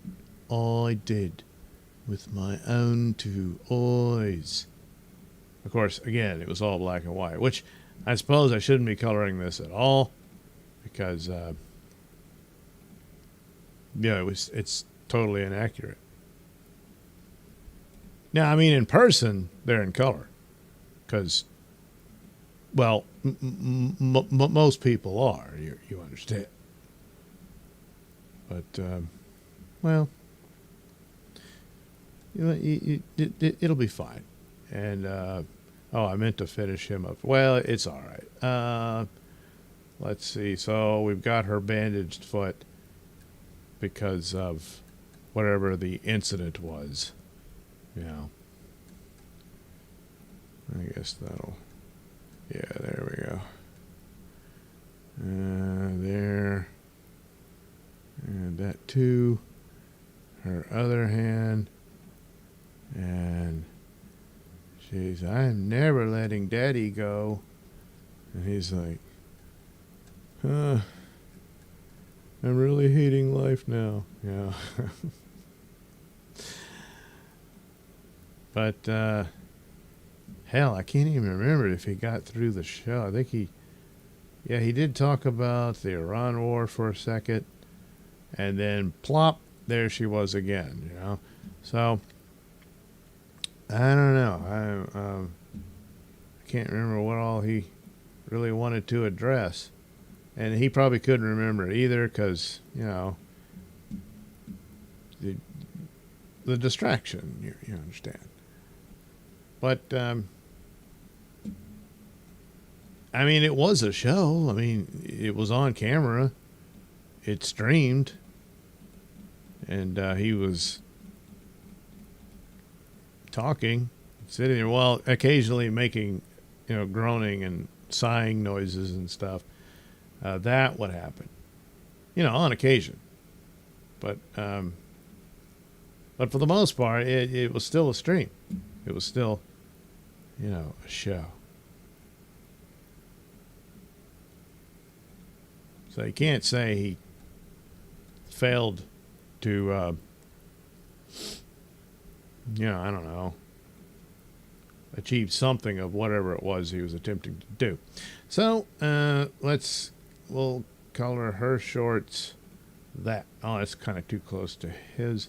I did. With my own two eyes. Of course, again, it was all black and white, which I suppose I shouldn't be coloring this at all, because, it's totally inaccurate. Now, I mean, in person, they're in color, because, well, most people are, you understand. But, well, it'll be fine. And, I meant to finish him up. Well, it's all right. Let's see. So we've got her bandaged foot because of whatever the incident was. I guess that'll, there we go. There. And that too. Her other hand. And she's, I'm never letting Daddy go. And he's like, I'm really hating life now. Yeah. But, hell, I can't even remember if he got through the show. I think he Yeah, he did talk about the Iran war for a second, and then plop, there she was again. So I don't know. I can't remember what all he really wanted to address, and he probably couldn't remember it either because the distraction. You understand, but I mean, it was a show. I mean, it was on camera. It streamed, and he was talking, sitting there, well, occasionally making, groaning and sighing noises and stuff. That would happen, on occasion. But for the most part, it was still a stream. It was still, a show. So you can't say he failed to, I don't know, achieve something of whatever it was he was attempting to do. So we'll color her shorts that. Oh, that's kind of too close to his.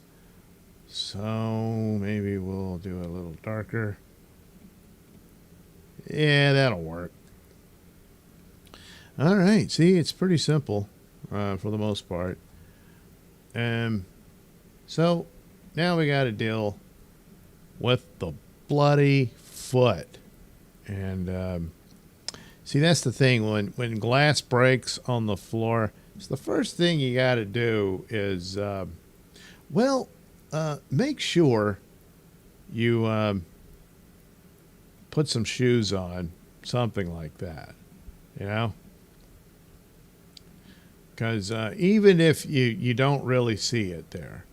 So maybe we'll do a little darker. Yeah, that'll work. All right. See, it's pretty simple for the most part. So now we got to deal with the bloody foot. And see, that's the thing. When glass breaks on the floor, it's the first thing you got to do is, make sure you put some shoes on, something like that, Because even if you don't really see it there,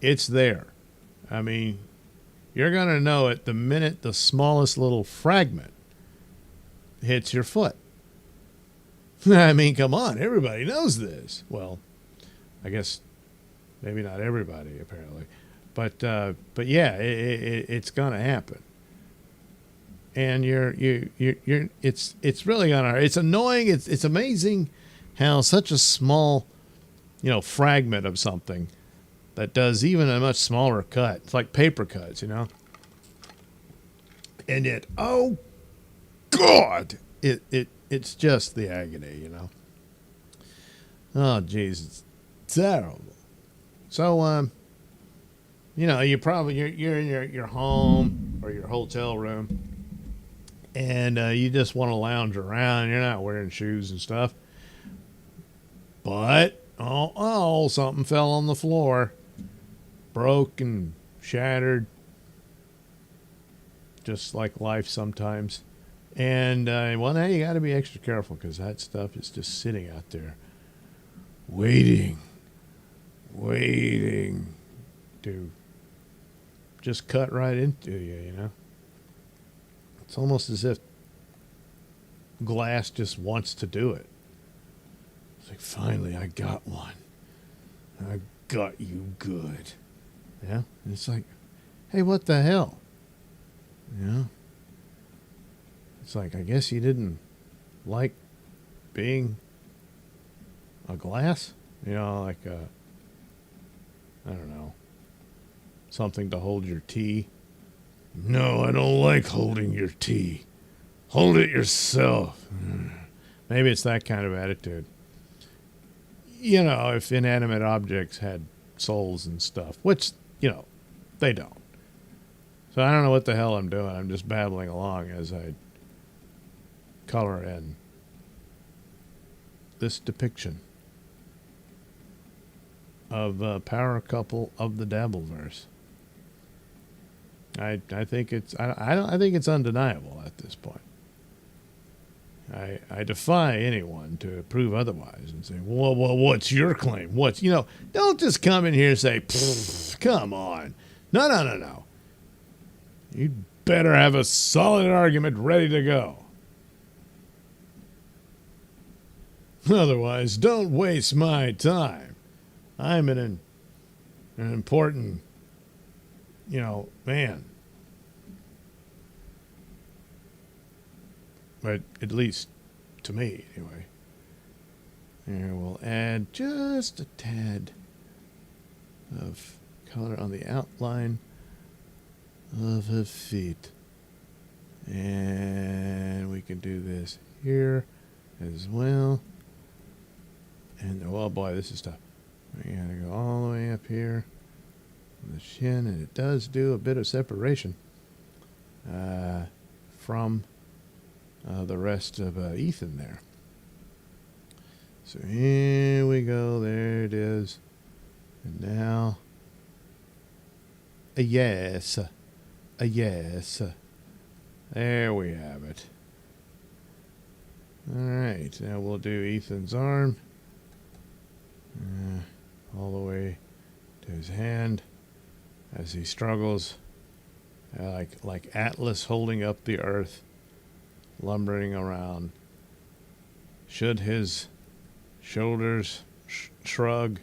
it's there. I mean, you're going to know it the minute the smallest little fragment hits your foot. I mean, come on, everybody knows this. Well, I guess maybe not everybody, apparently. But yeah, it's going to happen. And it's really gonna. It's annoying. It's amazing how such a small, fragment of something that does even a much smaller cut. It's like paper cuts, And yet, oh God, it's just the agony, Oh geez, it's terrible. So you're in your home or your hotel room. And you just want to lounge around. You're not wearing shoes and stuff. But, something fell on the floor. Broke and shattered. Just like life sometimes. And, now you got to be extra careful because that stuff is just sitting out there. Waiting to just cut right into you, It's almost as if glass just wants to do it. It's like, finally, I got one. I got you good. Yeah? And it's like, hey, what the hell? It's like, I guess you didn't like being a glass? Like I don't know, something to hold your tea. No, I don't like holding your tea. Hold it yourself. Maybe it's that kind of attitude. If inanimate objects had souls and stuff, which, they don't. So I don't know what the hell I'm doing. I'm just babbling along as I color in this depiction of a power couple of the Dabbleverse. I think it's I think it's undeniable at this point. I defy anyone to prove otherwise and say, well, what's your claim? Don't just come in here and say, come on. No. You'd better have a solid argument ready to go. Otherwise, don't waste my time. I'm an important, man. but at least to me, anyway. Here, we'll add just a tad of color on the outline of her feet. And we can do this here as well. And, oh boy, this is tough. We gotta go all the way up here on the shin, and it does do a bit of separation from the rest of Ethan there. So here we go. There it is. And now, a yes. A yes. There we have it. All right. Now we'll do Ethan's arm. All the way to his hand as he struggles. Like Atlas holding up the earth, lumbering around. Should his shoulders shrug,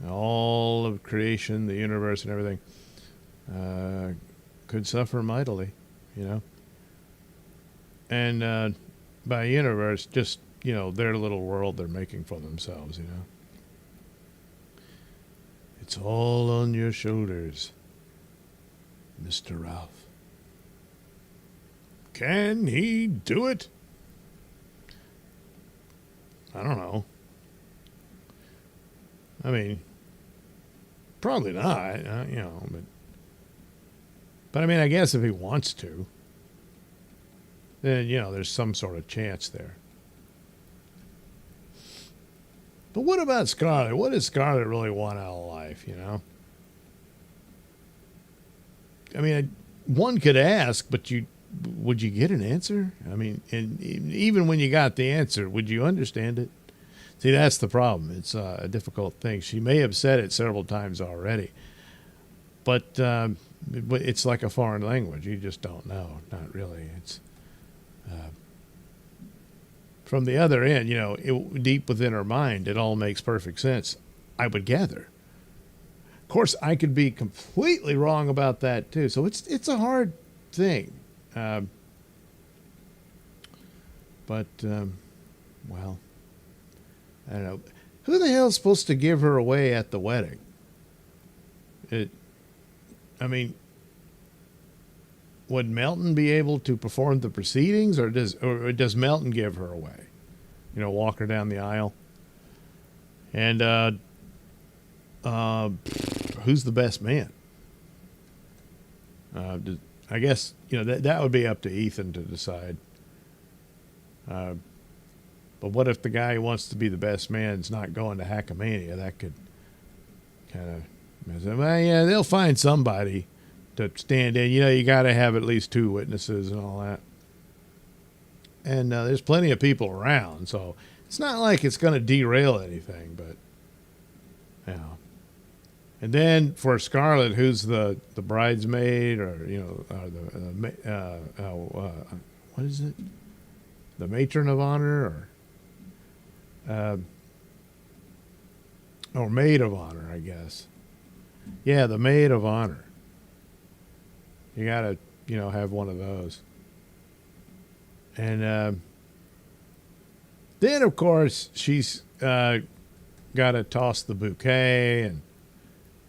all of creation, the universe and everything, could suffer mightily, you know. And by universe, just, you know, their little world they're making for themselves, you know. It's all on your shoulders, Mr. Ralph. Can he do it? I don't know. I mean, probably not, you know, but I mean, I guess if he wants to, then, you know, there's some sort of chance there. But what about Scarlett? What does Scarlett really want out of life, you know? I mean, one could ask, but would you get an answer? I mean, and even when you got the answer, would you understand it? See, that's the problem. It's a difficult thing. She may have said it several times already, but it's like a foreign language. You just don't know. Not really. It's from the other end, you know, deep within her mind, it all makes perfect sense, I would gather. Of course, I could be completely wrong about that too. So it's a hard thing. Well, I don't know. Who the hell is supposed to give her away at the wedding? I mean, would Melton be able to perform the proceedings, or does Melton give her away? You know, walk her down the aisle. And who's the best man? I guess, you know, that would be up to Ethan to decide. But what if the guy who wants to be the best man is not going to Hackamania? That could kind of, well, yeah, they'll find somebody to stand in. You know, you got to have at least 2 witnesses and all that. And there's plenty of people around, so it's not like it's going to derail anything, but, you know. And then for Scarlett, who's the bridesmaid, or, you know, what is it? The matron of honor, or maid of honor, I guess. Yeah, the maid of honor. You got to, you know, have one of those. And then, of course, she's got to toss the bouquet, and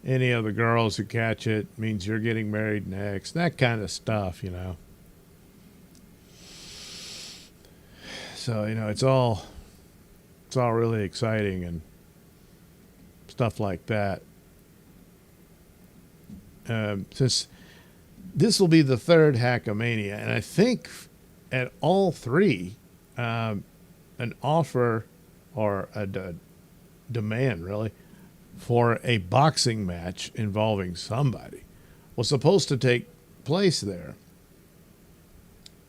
any of the girls who catch it means you're getting married next. That kind of stuff, you know. So, you know, it's all really exciting and stuff like that. Since this will be the 3rd Hackamania, and I think at all 3, an offer or a demand, really, for a boxing match involving somebody was supposed to take place there.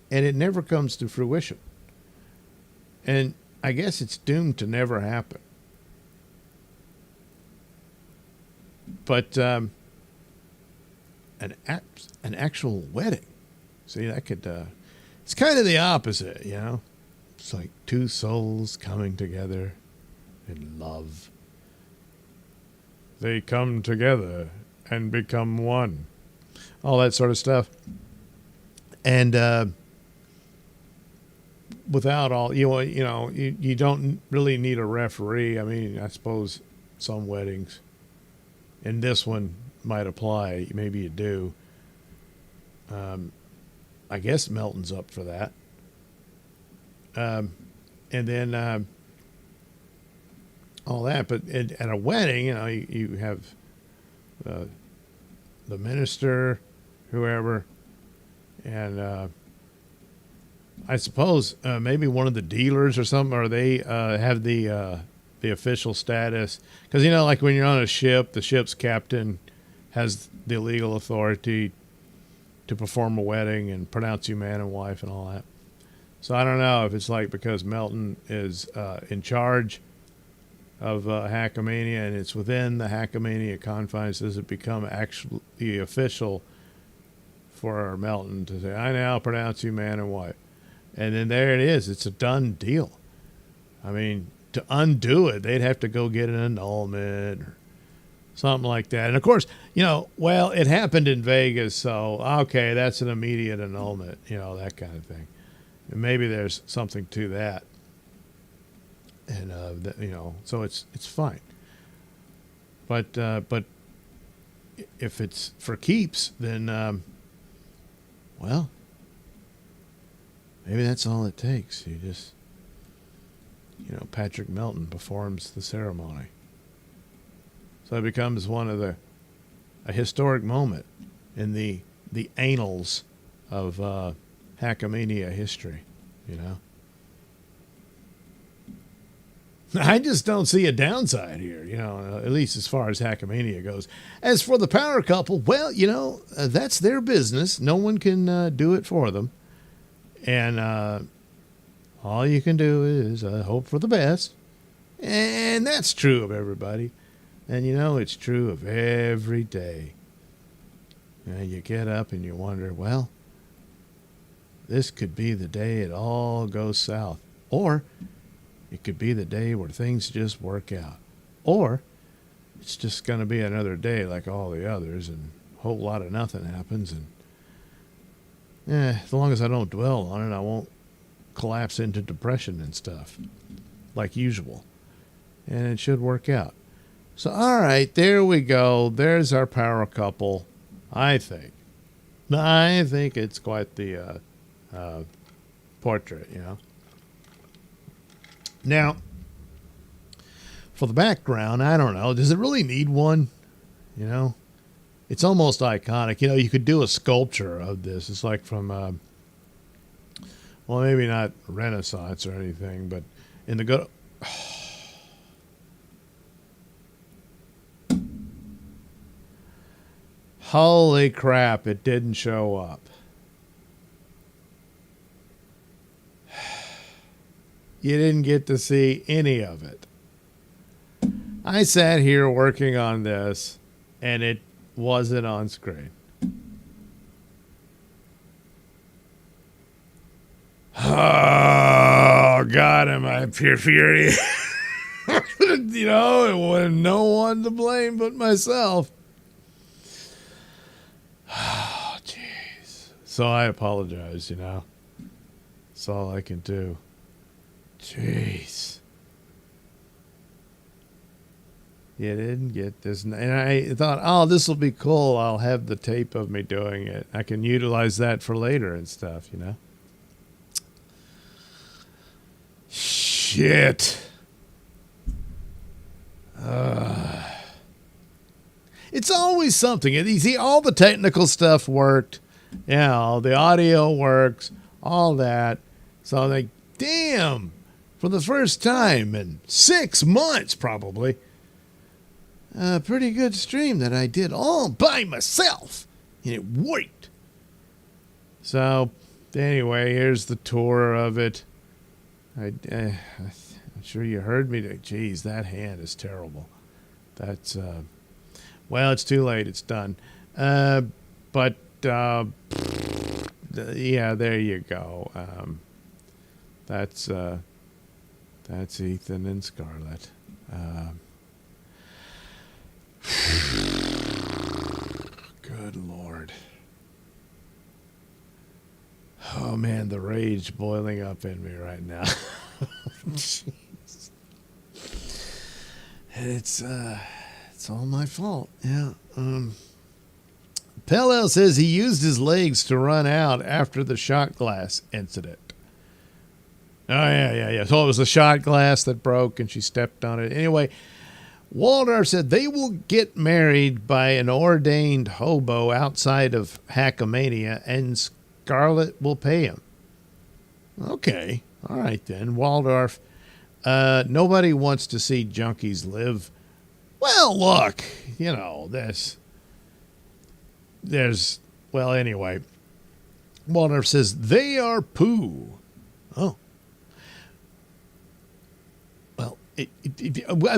And it never comes to fruition. And I guess it's doomed to never happen. But an actual wedding, see, that could, it's kind of the opposite, you know. It's like 2 souls coming together in love. They come together and become one. All that sort of stuff. And without all you don't really need a referee. I mean, I suppose some weddings, and this one might apply. Maybe you do. I guess Melton's up for that. And then all that, but at a wedding, you have the minister, whoever, and I suppose maybe one of the dealers or something, or they have the official status, because like when you're on a ship, the ship's captain has the legal authority to perform a wedding and pronounce you man and wife and all that. So I don't know if it's like because Melton is in charge of Hackamania and it's within the Hackamania confines, does it become actually official for Melton to say, I now pronounce you man and wife? And then there it is. It's a done deal. I mean, to undo it, they'd have to go get an annulment or something like that. And of course, well, it happened in Vegas, so okay, that's an immediate annulment, that kind of thing. And maybe there's something to that. And so it's fine. But if it's for keeps, then well, maybe that's all it takes. You just Patrick Melton performs the ceremony. So it becomes a historic moment in the annals of Hackamania history, I just don't see a downside here, at least as far as Hackamania goes. As for the power couple, well, that's their business. No one can do it for them. And all you can do is hope for the best. And that's true of everybody. And it's true of every day. You get up and you wonder, well, this could be the day it all goes south. Or it could be the day where things just work out. Or it's just going to be another day like all the others and a whole lot of nothing happens. And as long as I don't dwell on it, I won't collapse into depression and stuff like usual. And it should work out. So, all right, there we go. There's our power couple, I think. I think it's quite the portrait, Now, for the background, I don't know. Does it really need one? It's almost iconic. You could do a sculpture of this. It's like from, well, maybe not Renaissance or anything, but in the good... Holy crap, it didn't show up. You didn't get to see any of it. I sat here working on this, and it wasn't on screen. Oh, God, am I pure fury. It wasn't no one to blame but myself. Oh, jeez. So I apologize, That's all I can do. Jeez. You didn't get this. And I thought, this will be cool. I'll have the tape of me doing it. I can utilize that for later and stuff, Shit. It's always something. You see, all the technical stuff worked. The audio works, all that. So I'm like, damn, for the first time in 6 months probably, a pretty good stream that I did all by myself. And it worked. So anyway, here's the tour of it. I'm sure you heard me. Geez, that hand is terrible. That's... well, it's too late. It's done. But yeah, there you go. That's Ethan and Scarlett. Good Lord. Oh man, the rage boiling up in me right now. Jeez. It's all my fault. Yeah. Pell says he used his legs to run out after the shot glass incident. Oh, yeah. So it was the shot glass that broke and she stepped on it. Anyway, Waldorf said they will get married by an ordained hobo outside of Hackamania and Scarlett will pay him. Okay. All right, then. Waldorf, nobody wants to see junkies live. Well, look, well, anyway. Waldorf says they are poo. Oh. Well,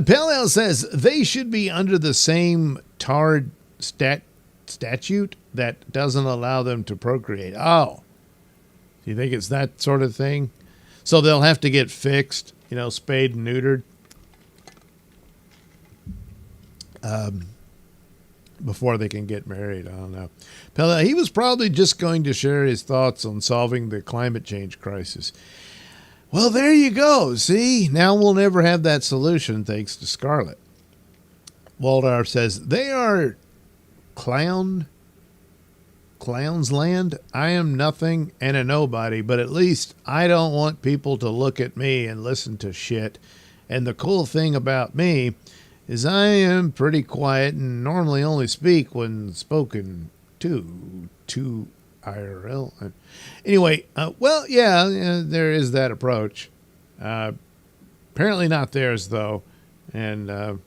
Pell says they should be under the same tarred statute that doesn't allow them to procreate. Oh. Do you think it's that sort of thing? So they'll have to get fixed, spayed and neutered. Before they can get married. I don't know. Pella, he was probably just going to share his thoughts on solving the climate change crisis. Well, there you go. See, now we'll never have that solution thanks to Scarlett. Waldorf says, they are clown's land. I am nothing and a nobody, but at least I don't want people to look at me and listen to shit. And the cool thing about me is I am pretty quiet and normally only speak when spoken to IRL. Anyway, there is that approach. Apparently not theirs, though. And,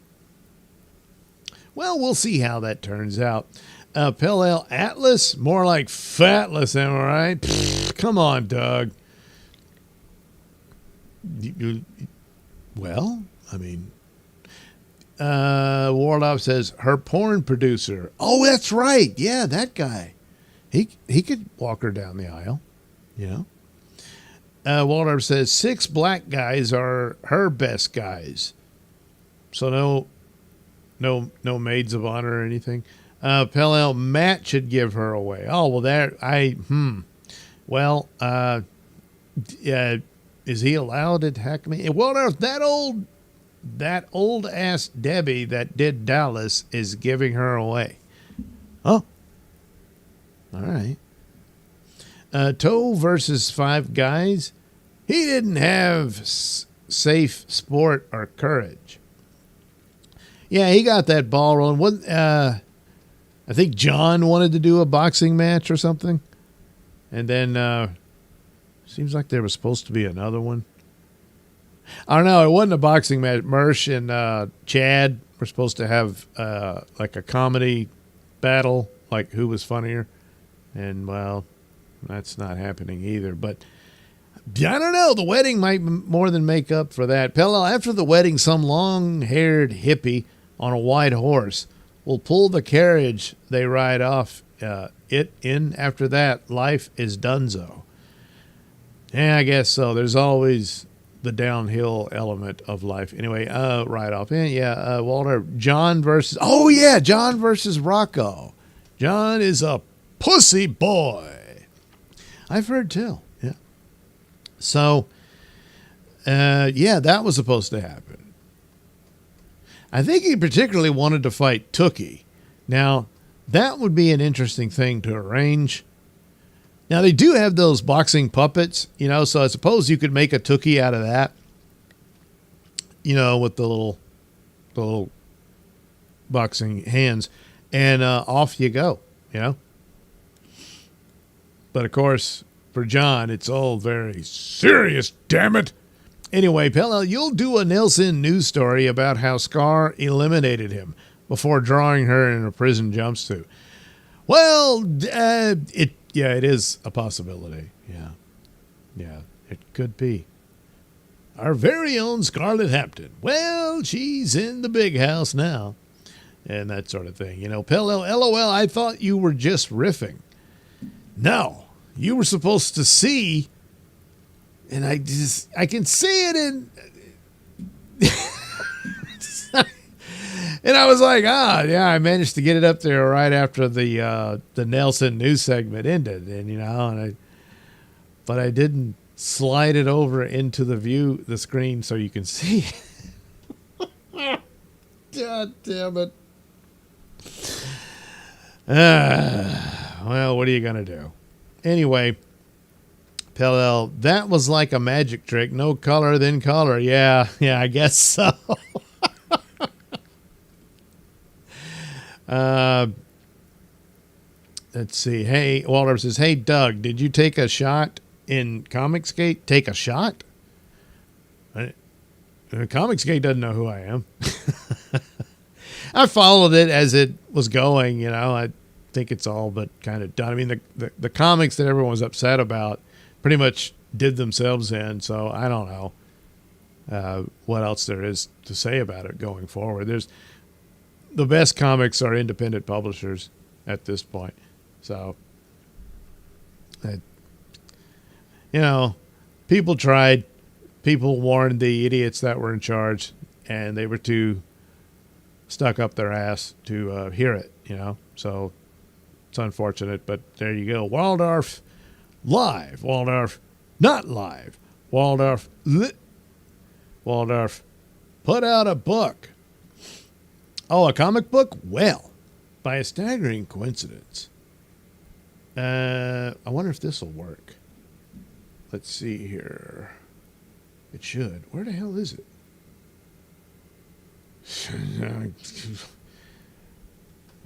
we'll see how that turns out. Pell Atlas, more like Fatless, am I right? Pfft, come on, Doug. Wardlow says her porn producer. Oh, that's right. Yeah, that guy. He could walk her down the aisle, Waldorf says 6 black guys are her best guys. So no maids of honor or anything. Pell Matt should give her away. Oh, well, is he allowed to hack me? Waldorf, that old ass Debbie that did Dallas is giving her away. Oh. All right. Toe versus 5 guys. He didn't have safe sport or courage. Yeah, he got that ball rolling. I think John wanted to do a boxing match or something. And then seems like there was supposed to be another one. I don't know. It wasn't a boxing match. Mersh and Chad were supposed to have like a comedy battle, like who was funnier. And, well, that's not happening either. But I don't know. The wedding might more than make up for that. Pell, after the wedding, some long-haired hippie on a white horse will pull the carriage they ride off it in. After that, life is donezo. Yeah, I guess so. There's always the downhill element of life. Anyway, right off. Walter, John versus Rocco. John is a pussy boy. I've heard too. Yeah. So, that was supposed to happen. I think he particularly wanted to fight Tookie. Now, that would be an interesting thing to arrange. Now, they do have those boxing puppets, so I suppose you could make a Tookie out of that, with the little boxing hands, and off you go, But, of course, for John, it's all very serious, damn it. Anyway, Pell, you'll do a Nailsin news story about how Scar eliminated him before drawing her in a prison jumpsuit. Well, it is a possibility. Yeah, it could be. Our very own Scarlett Hampton. Well, she's in the big house now. And that sort of thing. Pell, LOL, I thought you were just riffing. No, you were supposed to see, and I can see it in... And I was like, I managed to get it up there right after the Nailsin news segment ended. And, but I didn't slide it over into the screen so you can see. God damn it. Well, what are you going to do? Anyway, Pell, that was like a magic trick. No color, then color. Yeah, I guess so. Let's see. Hey, Walter says, hey, Doug, did you take a shot in Comicsgate? Take a shot? Comicsgate doesn't know who I am. I followed it as it was going, you know. I think it's all but kind of done. I mean, the comics that everyone was upset about pretty much did themselves in, so I don't know what else there is to say about it going forward. The best comics are independent publishers at this point. So, you know, people tried. People warned the idiots that were in charge, and they were too stuck up their ass to hear it, you know. So it's unfortunate, but there you go. Waldorf live. Waldorf not live. Waldorf put out a book. Oh, a comic book? Well, by a staggering coincidence. I wonder if this will work. Let's see here. It should. Where the hell is it?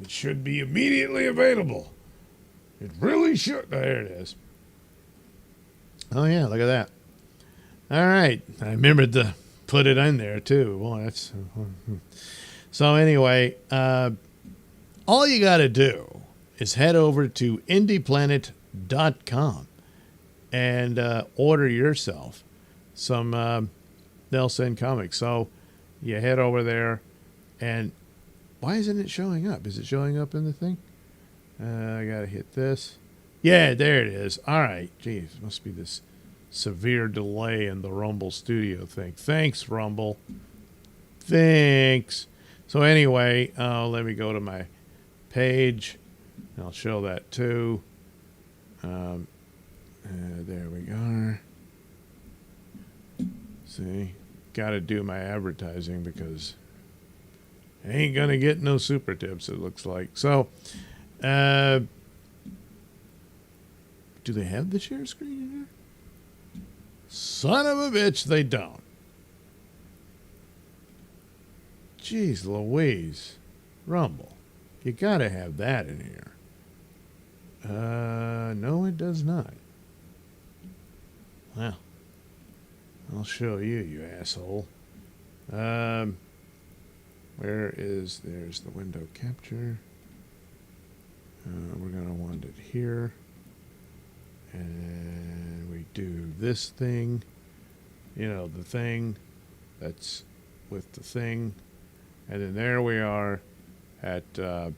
It should be immediately available. It really should. There it is. Oh, yeah, look at that. All right. I remembered to put it in there, too. Boy, that's... So anyway, all you got to do is head over to indieplanet.com and order yourself some Nailsin comics. So you head over there, and why isn't it showing up? Is it showing up in the thing? I got to hit this. Yeah, there it is. All right. Geez, must be this severe delay in the Rumble Studio thing. Thanks, Rumble. Thanks. So anyway, let me go to my page. I'll show that too. There we go. See, got to do my advertising because I ain't going to get no super tips, it looks like. So, do they have the share screen in here? Son of a bitch, they don't. Jeez Louise. Rumble. You got to have that in here. No, it does not. Well, I'll show you, you asshole. There's the window capture. We're going to want it here. And we do this thing. You know, the thing that's with the thing. And then there we are at, oh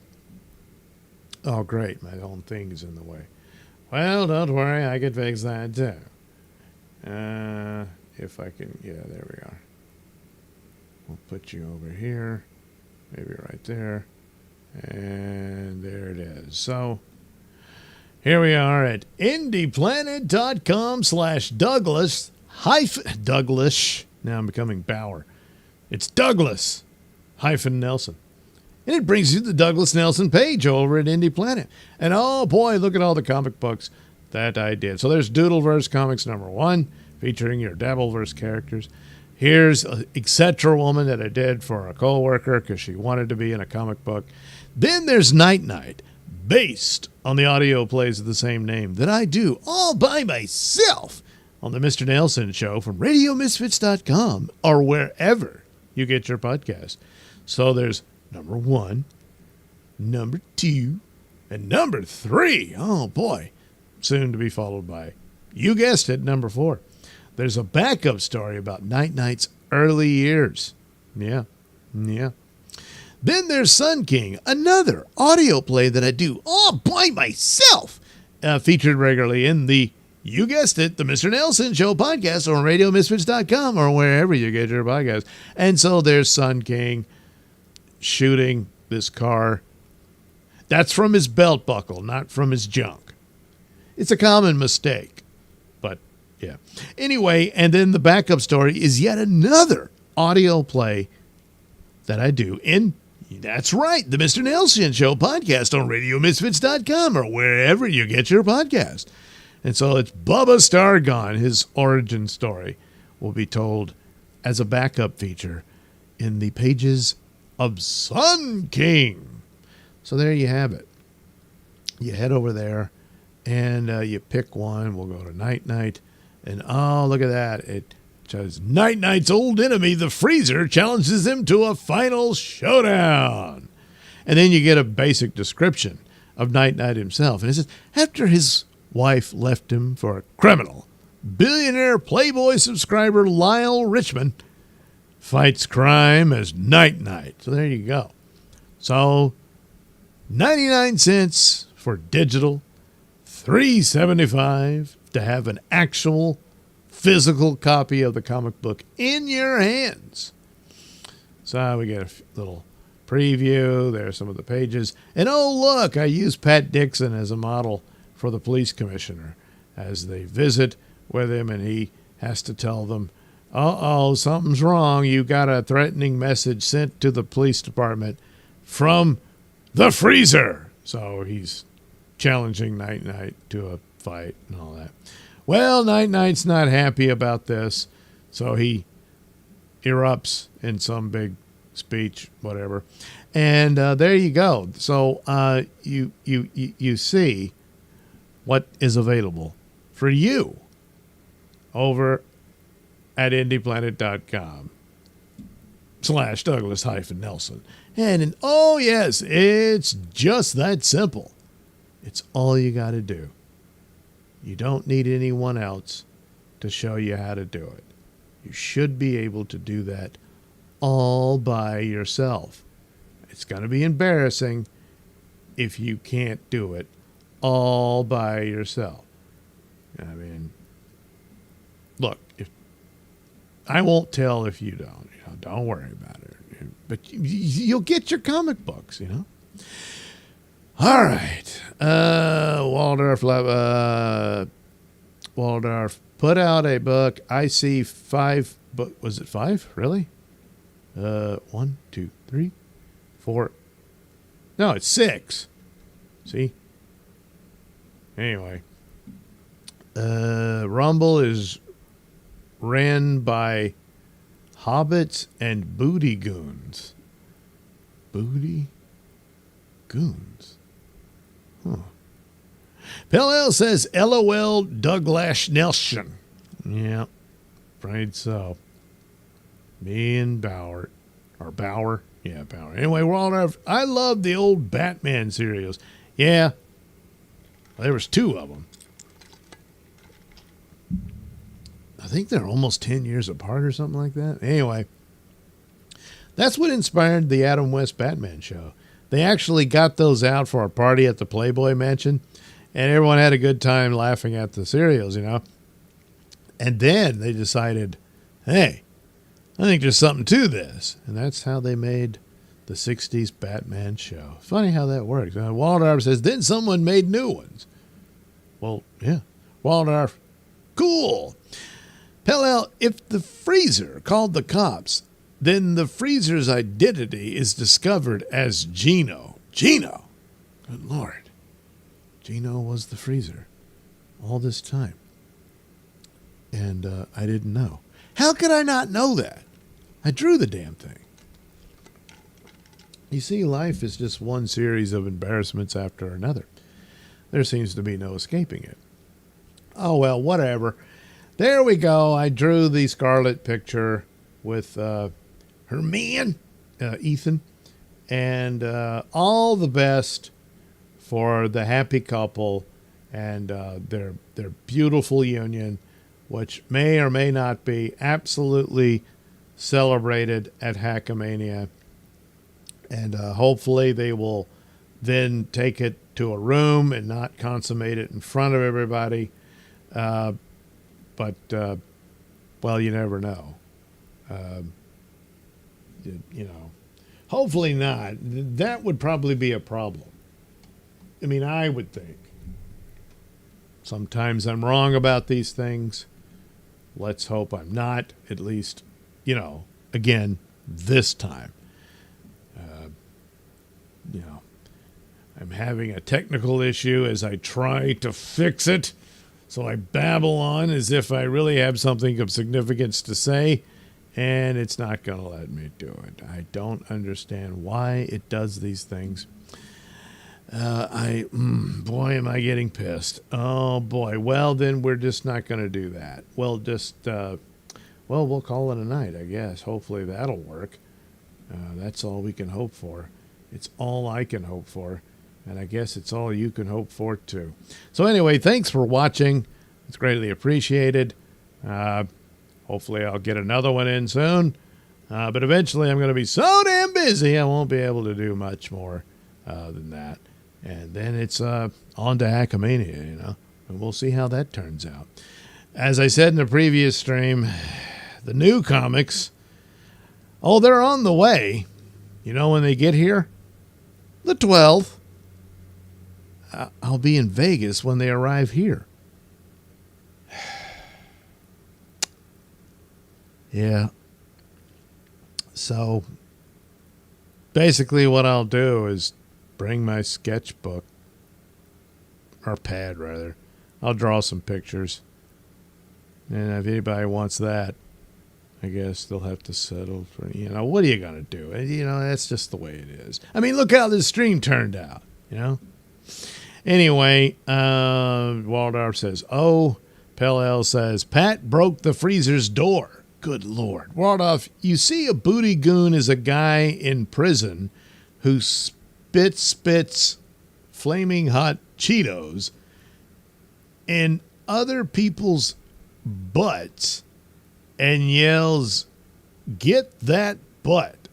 great, my own thing is in the way. Well, don't worry, I can fix that too. If I can, yeah, there we are. We'll put you over here, maybe right there. And there it is. So here we are at indieplanet.com/Douglas Douglas. Now I'm becoming Bauer. It's Douglas Nailsin. And it brings you the Douglas Nailsin page over at Indie Planet. And oh boy, look at all the comic books that I did. So there's Doodleverse Comics #1, featuring your Dabbleverse characters. Here's Etc. Woman that I did for a coworker because she wanted to be in a comic book. Then there's Night Night, based on the audio plays of the same name that I do all by myself on the Mr. Nailsin Show from RadioMisfits.com or wherever you get your podcast. So there's #1, #2, and #3. Oh, boy. Soon to be followed by, you guessed it, #4. There's a backup story about Night Night's early years. Yeah. Then there's Sun King, another audio play that I do all by myself, featured regularly in the, you guessed it, the Mr. Nailsin Show podcast on RadioMisfits.com or wherever you get your podcast. And so there's Sun King shooting this car. That's from his belt buckle, not from his junk. It's a common mistake, but Yeah. Anyway, and then the backup story is yet another audio play that I do in, that's right, the Mr. Nailsin Show podcast on RadioMisfits.com or wherever you get your podcast. And so it's Bubba Stargone. His origin story will be told as a backup feature in the pages of Sun King. So there you have it. You head over there and you pick one. We'll go to Night Night. And oh, look at that. It says Night Night's old enemy, the Freezer, challenges him to a final showdown. And then you get a basic description of Night Night himself. And it says, after his wife left him for a criminal, billionaire Playboy subscriber Lyle Richmond fights crime as Night Night. So there you go. So 99 cents for digital, $3.75 to have an actual physical copy of the comic book in your hands. So we get a little preview. There's some of the pages. And oh, look, I used Pat Dixon as a model for the police commissioner as they visit with him, and he has to tell them, uh-oh, something's wrong. You got a threatening message sent to the police department from the Freezer. So he's challenging Night Night to a fight and all that. Well, Night Night's not happy about this, so he erupts in some big speech, whatever. And there you go. So you see what is available for you over at indieplanet.com/Douglas-Nelson. And oh, yes, it's just that simple. It's all you got to do. You don't need anyone else to show you how to do it. You should be able to do that all by yourself. It's going to be embarrassing if you can't do it all by yourself. I mean, look, if I won't tell if you don't. Don't worry about it. But you'll get your comic books, All right. Waldorf put out a book. I see 5 book. Was it 5? Really? 1, 2, 3, 4. No, it's 6. See? Anyway. Rumble is ran by hobbits and booty goons. Booty goons. Huh. Pell says, LOL Douglas Nelson. Yeah, afraid so. Me and Bauer. Or Bauer. Yeah, Bauer. Anyway, I love the old Batman serials. Yeah. There was 2 of them. I think they're almost 10 years apart or something like that. Anyway, that's what inspired the Adam West Batman show. They actually got those out for a party at the Playboy Mansion, and everyone had a good time laughing at the serials, And then they decided, hey, I think there's something to this. And that's how they made the 60s Batman show. Funny how that works. Waldorf says, then someone made new ones. Well, yeah. Waldorf, cool. Pell, if the Freezer called the cops, then the Freezer's identity is discovered as Gino. Gino? Good Lord. Gino was the Freezer all this time. And I didn't know. How could I not know that? I drew the damn thing. You see, life is just one series of embarrassments after another. There seems to be no escaping it. Oh, well, whatever. There we go. I drew the Scarlett picture with her man, Ethan. And all the best for the happy couple and their beautiful union, which may or may not be absolutely celebrated at Hackamania. And hopefully they will then take it to a room and not consummate it in front of everybody. But well, you never know. Hopefully not. That would probably be a problem. I would think. Sometimes I'm wrong about these things, Let's hope I'm not, at least, again, this time. I'm having a technical issue as I try to fix it. So I babble on as if I really have something of significance to say, and it's not going to let me do it. I don't understand why it does these things. Boy, am I getting pissed. Oh, boy. Well, then we're just not going to do that. We'll just, we'll call it a night, I guess. Hopefully that'll work. That's all we can hope for. It's all I can hope for. And I guess it's all you can hope for, too. So anyway, thanks for watching. It's greatly appreciated. Hopefully I'll get another one in soon. But eventually I'm going to be so damn busy I won't be able to do much more than that. And then it's on to Hackmania, and we'll see how that turns out. As I said in the previous stream, the new comics, they're on the way. When they get here? The 12th. I'll be in Vegas when they arrive here. Yeah. So basically what I'll do is bring my sketchbook, or pad rather. I'll draw some pictures. And if anybody wants that, I guess they'll have to settle for, what are you going to do? That's just the way it is. I mean, look how this stream turned out, Anyway, Waldorf says, Pell says, Pat broke the freezer's door. Good Lord. Waldorf, you see, a booty goon is a guy in prison who spits flaming hot Cheetos in other people's butts and yells, "Get that butt,"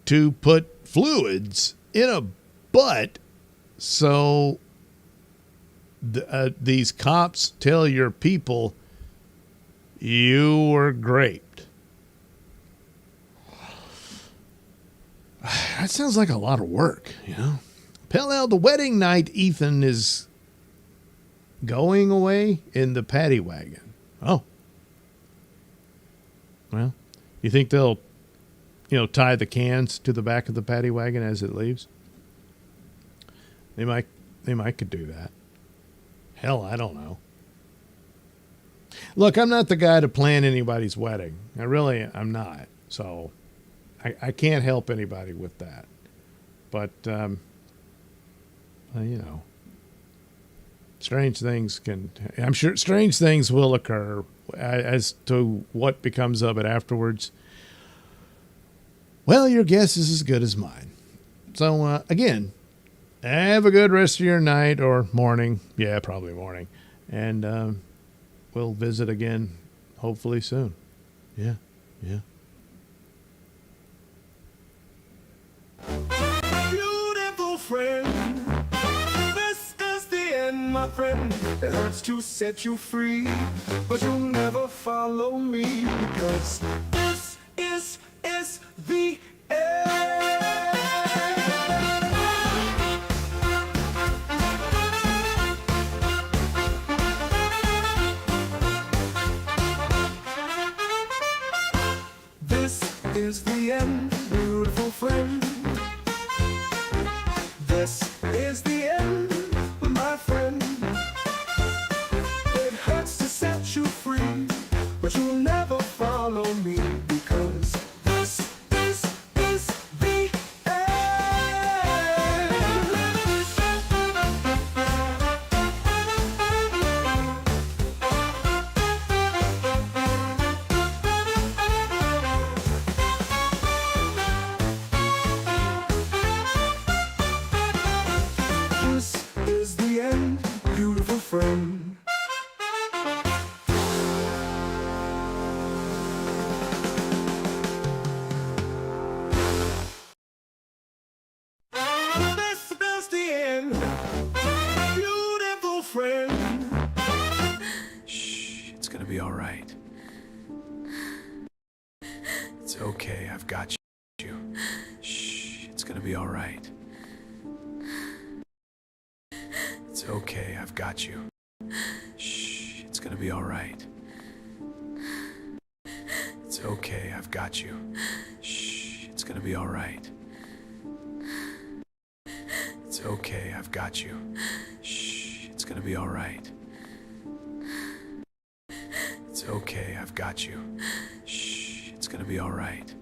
to put fluids in a butt so these cops tell your people you were raped. That sounds like a lot of work, Pell, the wedding night, Ethan is going away in the paddy wagon. Oh. Well, you think they'll, tie the cans to the back of the paddy wagon as it leaves? They might could do that. Hell, I don't know. Look, I'm not the guy to plan anybody's wedding. I'm not. So I can't help anybody with that. But, strange things I'm sure strange things will occur. As to what becomes of it afterwards, well, your guess is as good as mine. So, again, have a good rest of your night or morning. Yeah, probably morning. And we'll visit again hopefully soon. Yeah. Beautiful friend, this is the end, my friend. It hurts to set you free, but you'll never follow me, because this is the end. This is the end, beautiful friend. This is the end, my friend. It hurts to set you free, but you'll never follow me, because this is the This is the end, beautiful friend. This is the end, beautiful friend. Shh, it's gonna be all right. It's okay, I've got you. Shh, it's gonna be all right. It's okay, I've got you. Shh, it's gonna be all right. It's okay, I've got you. Shh, it's gonna be all right. It's okay, I've got you. Shh, it's gonna be all right. It's okay, I've got you. Shh, it's gonna be all right.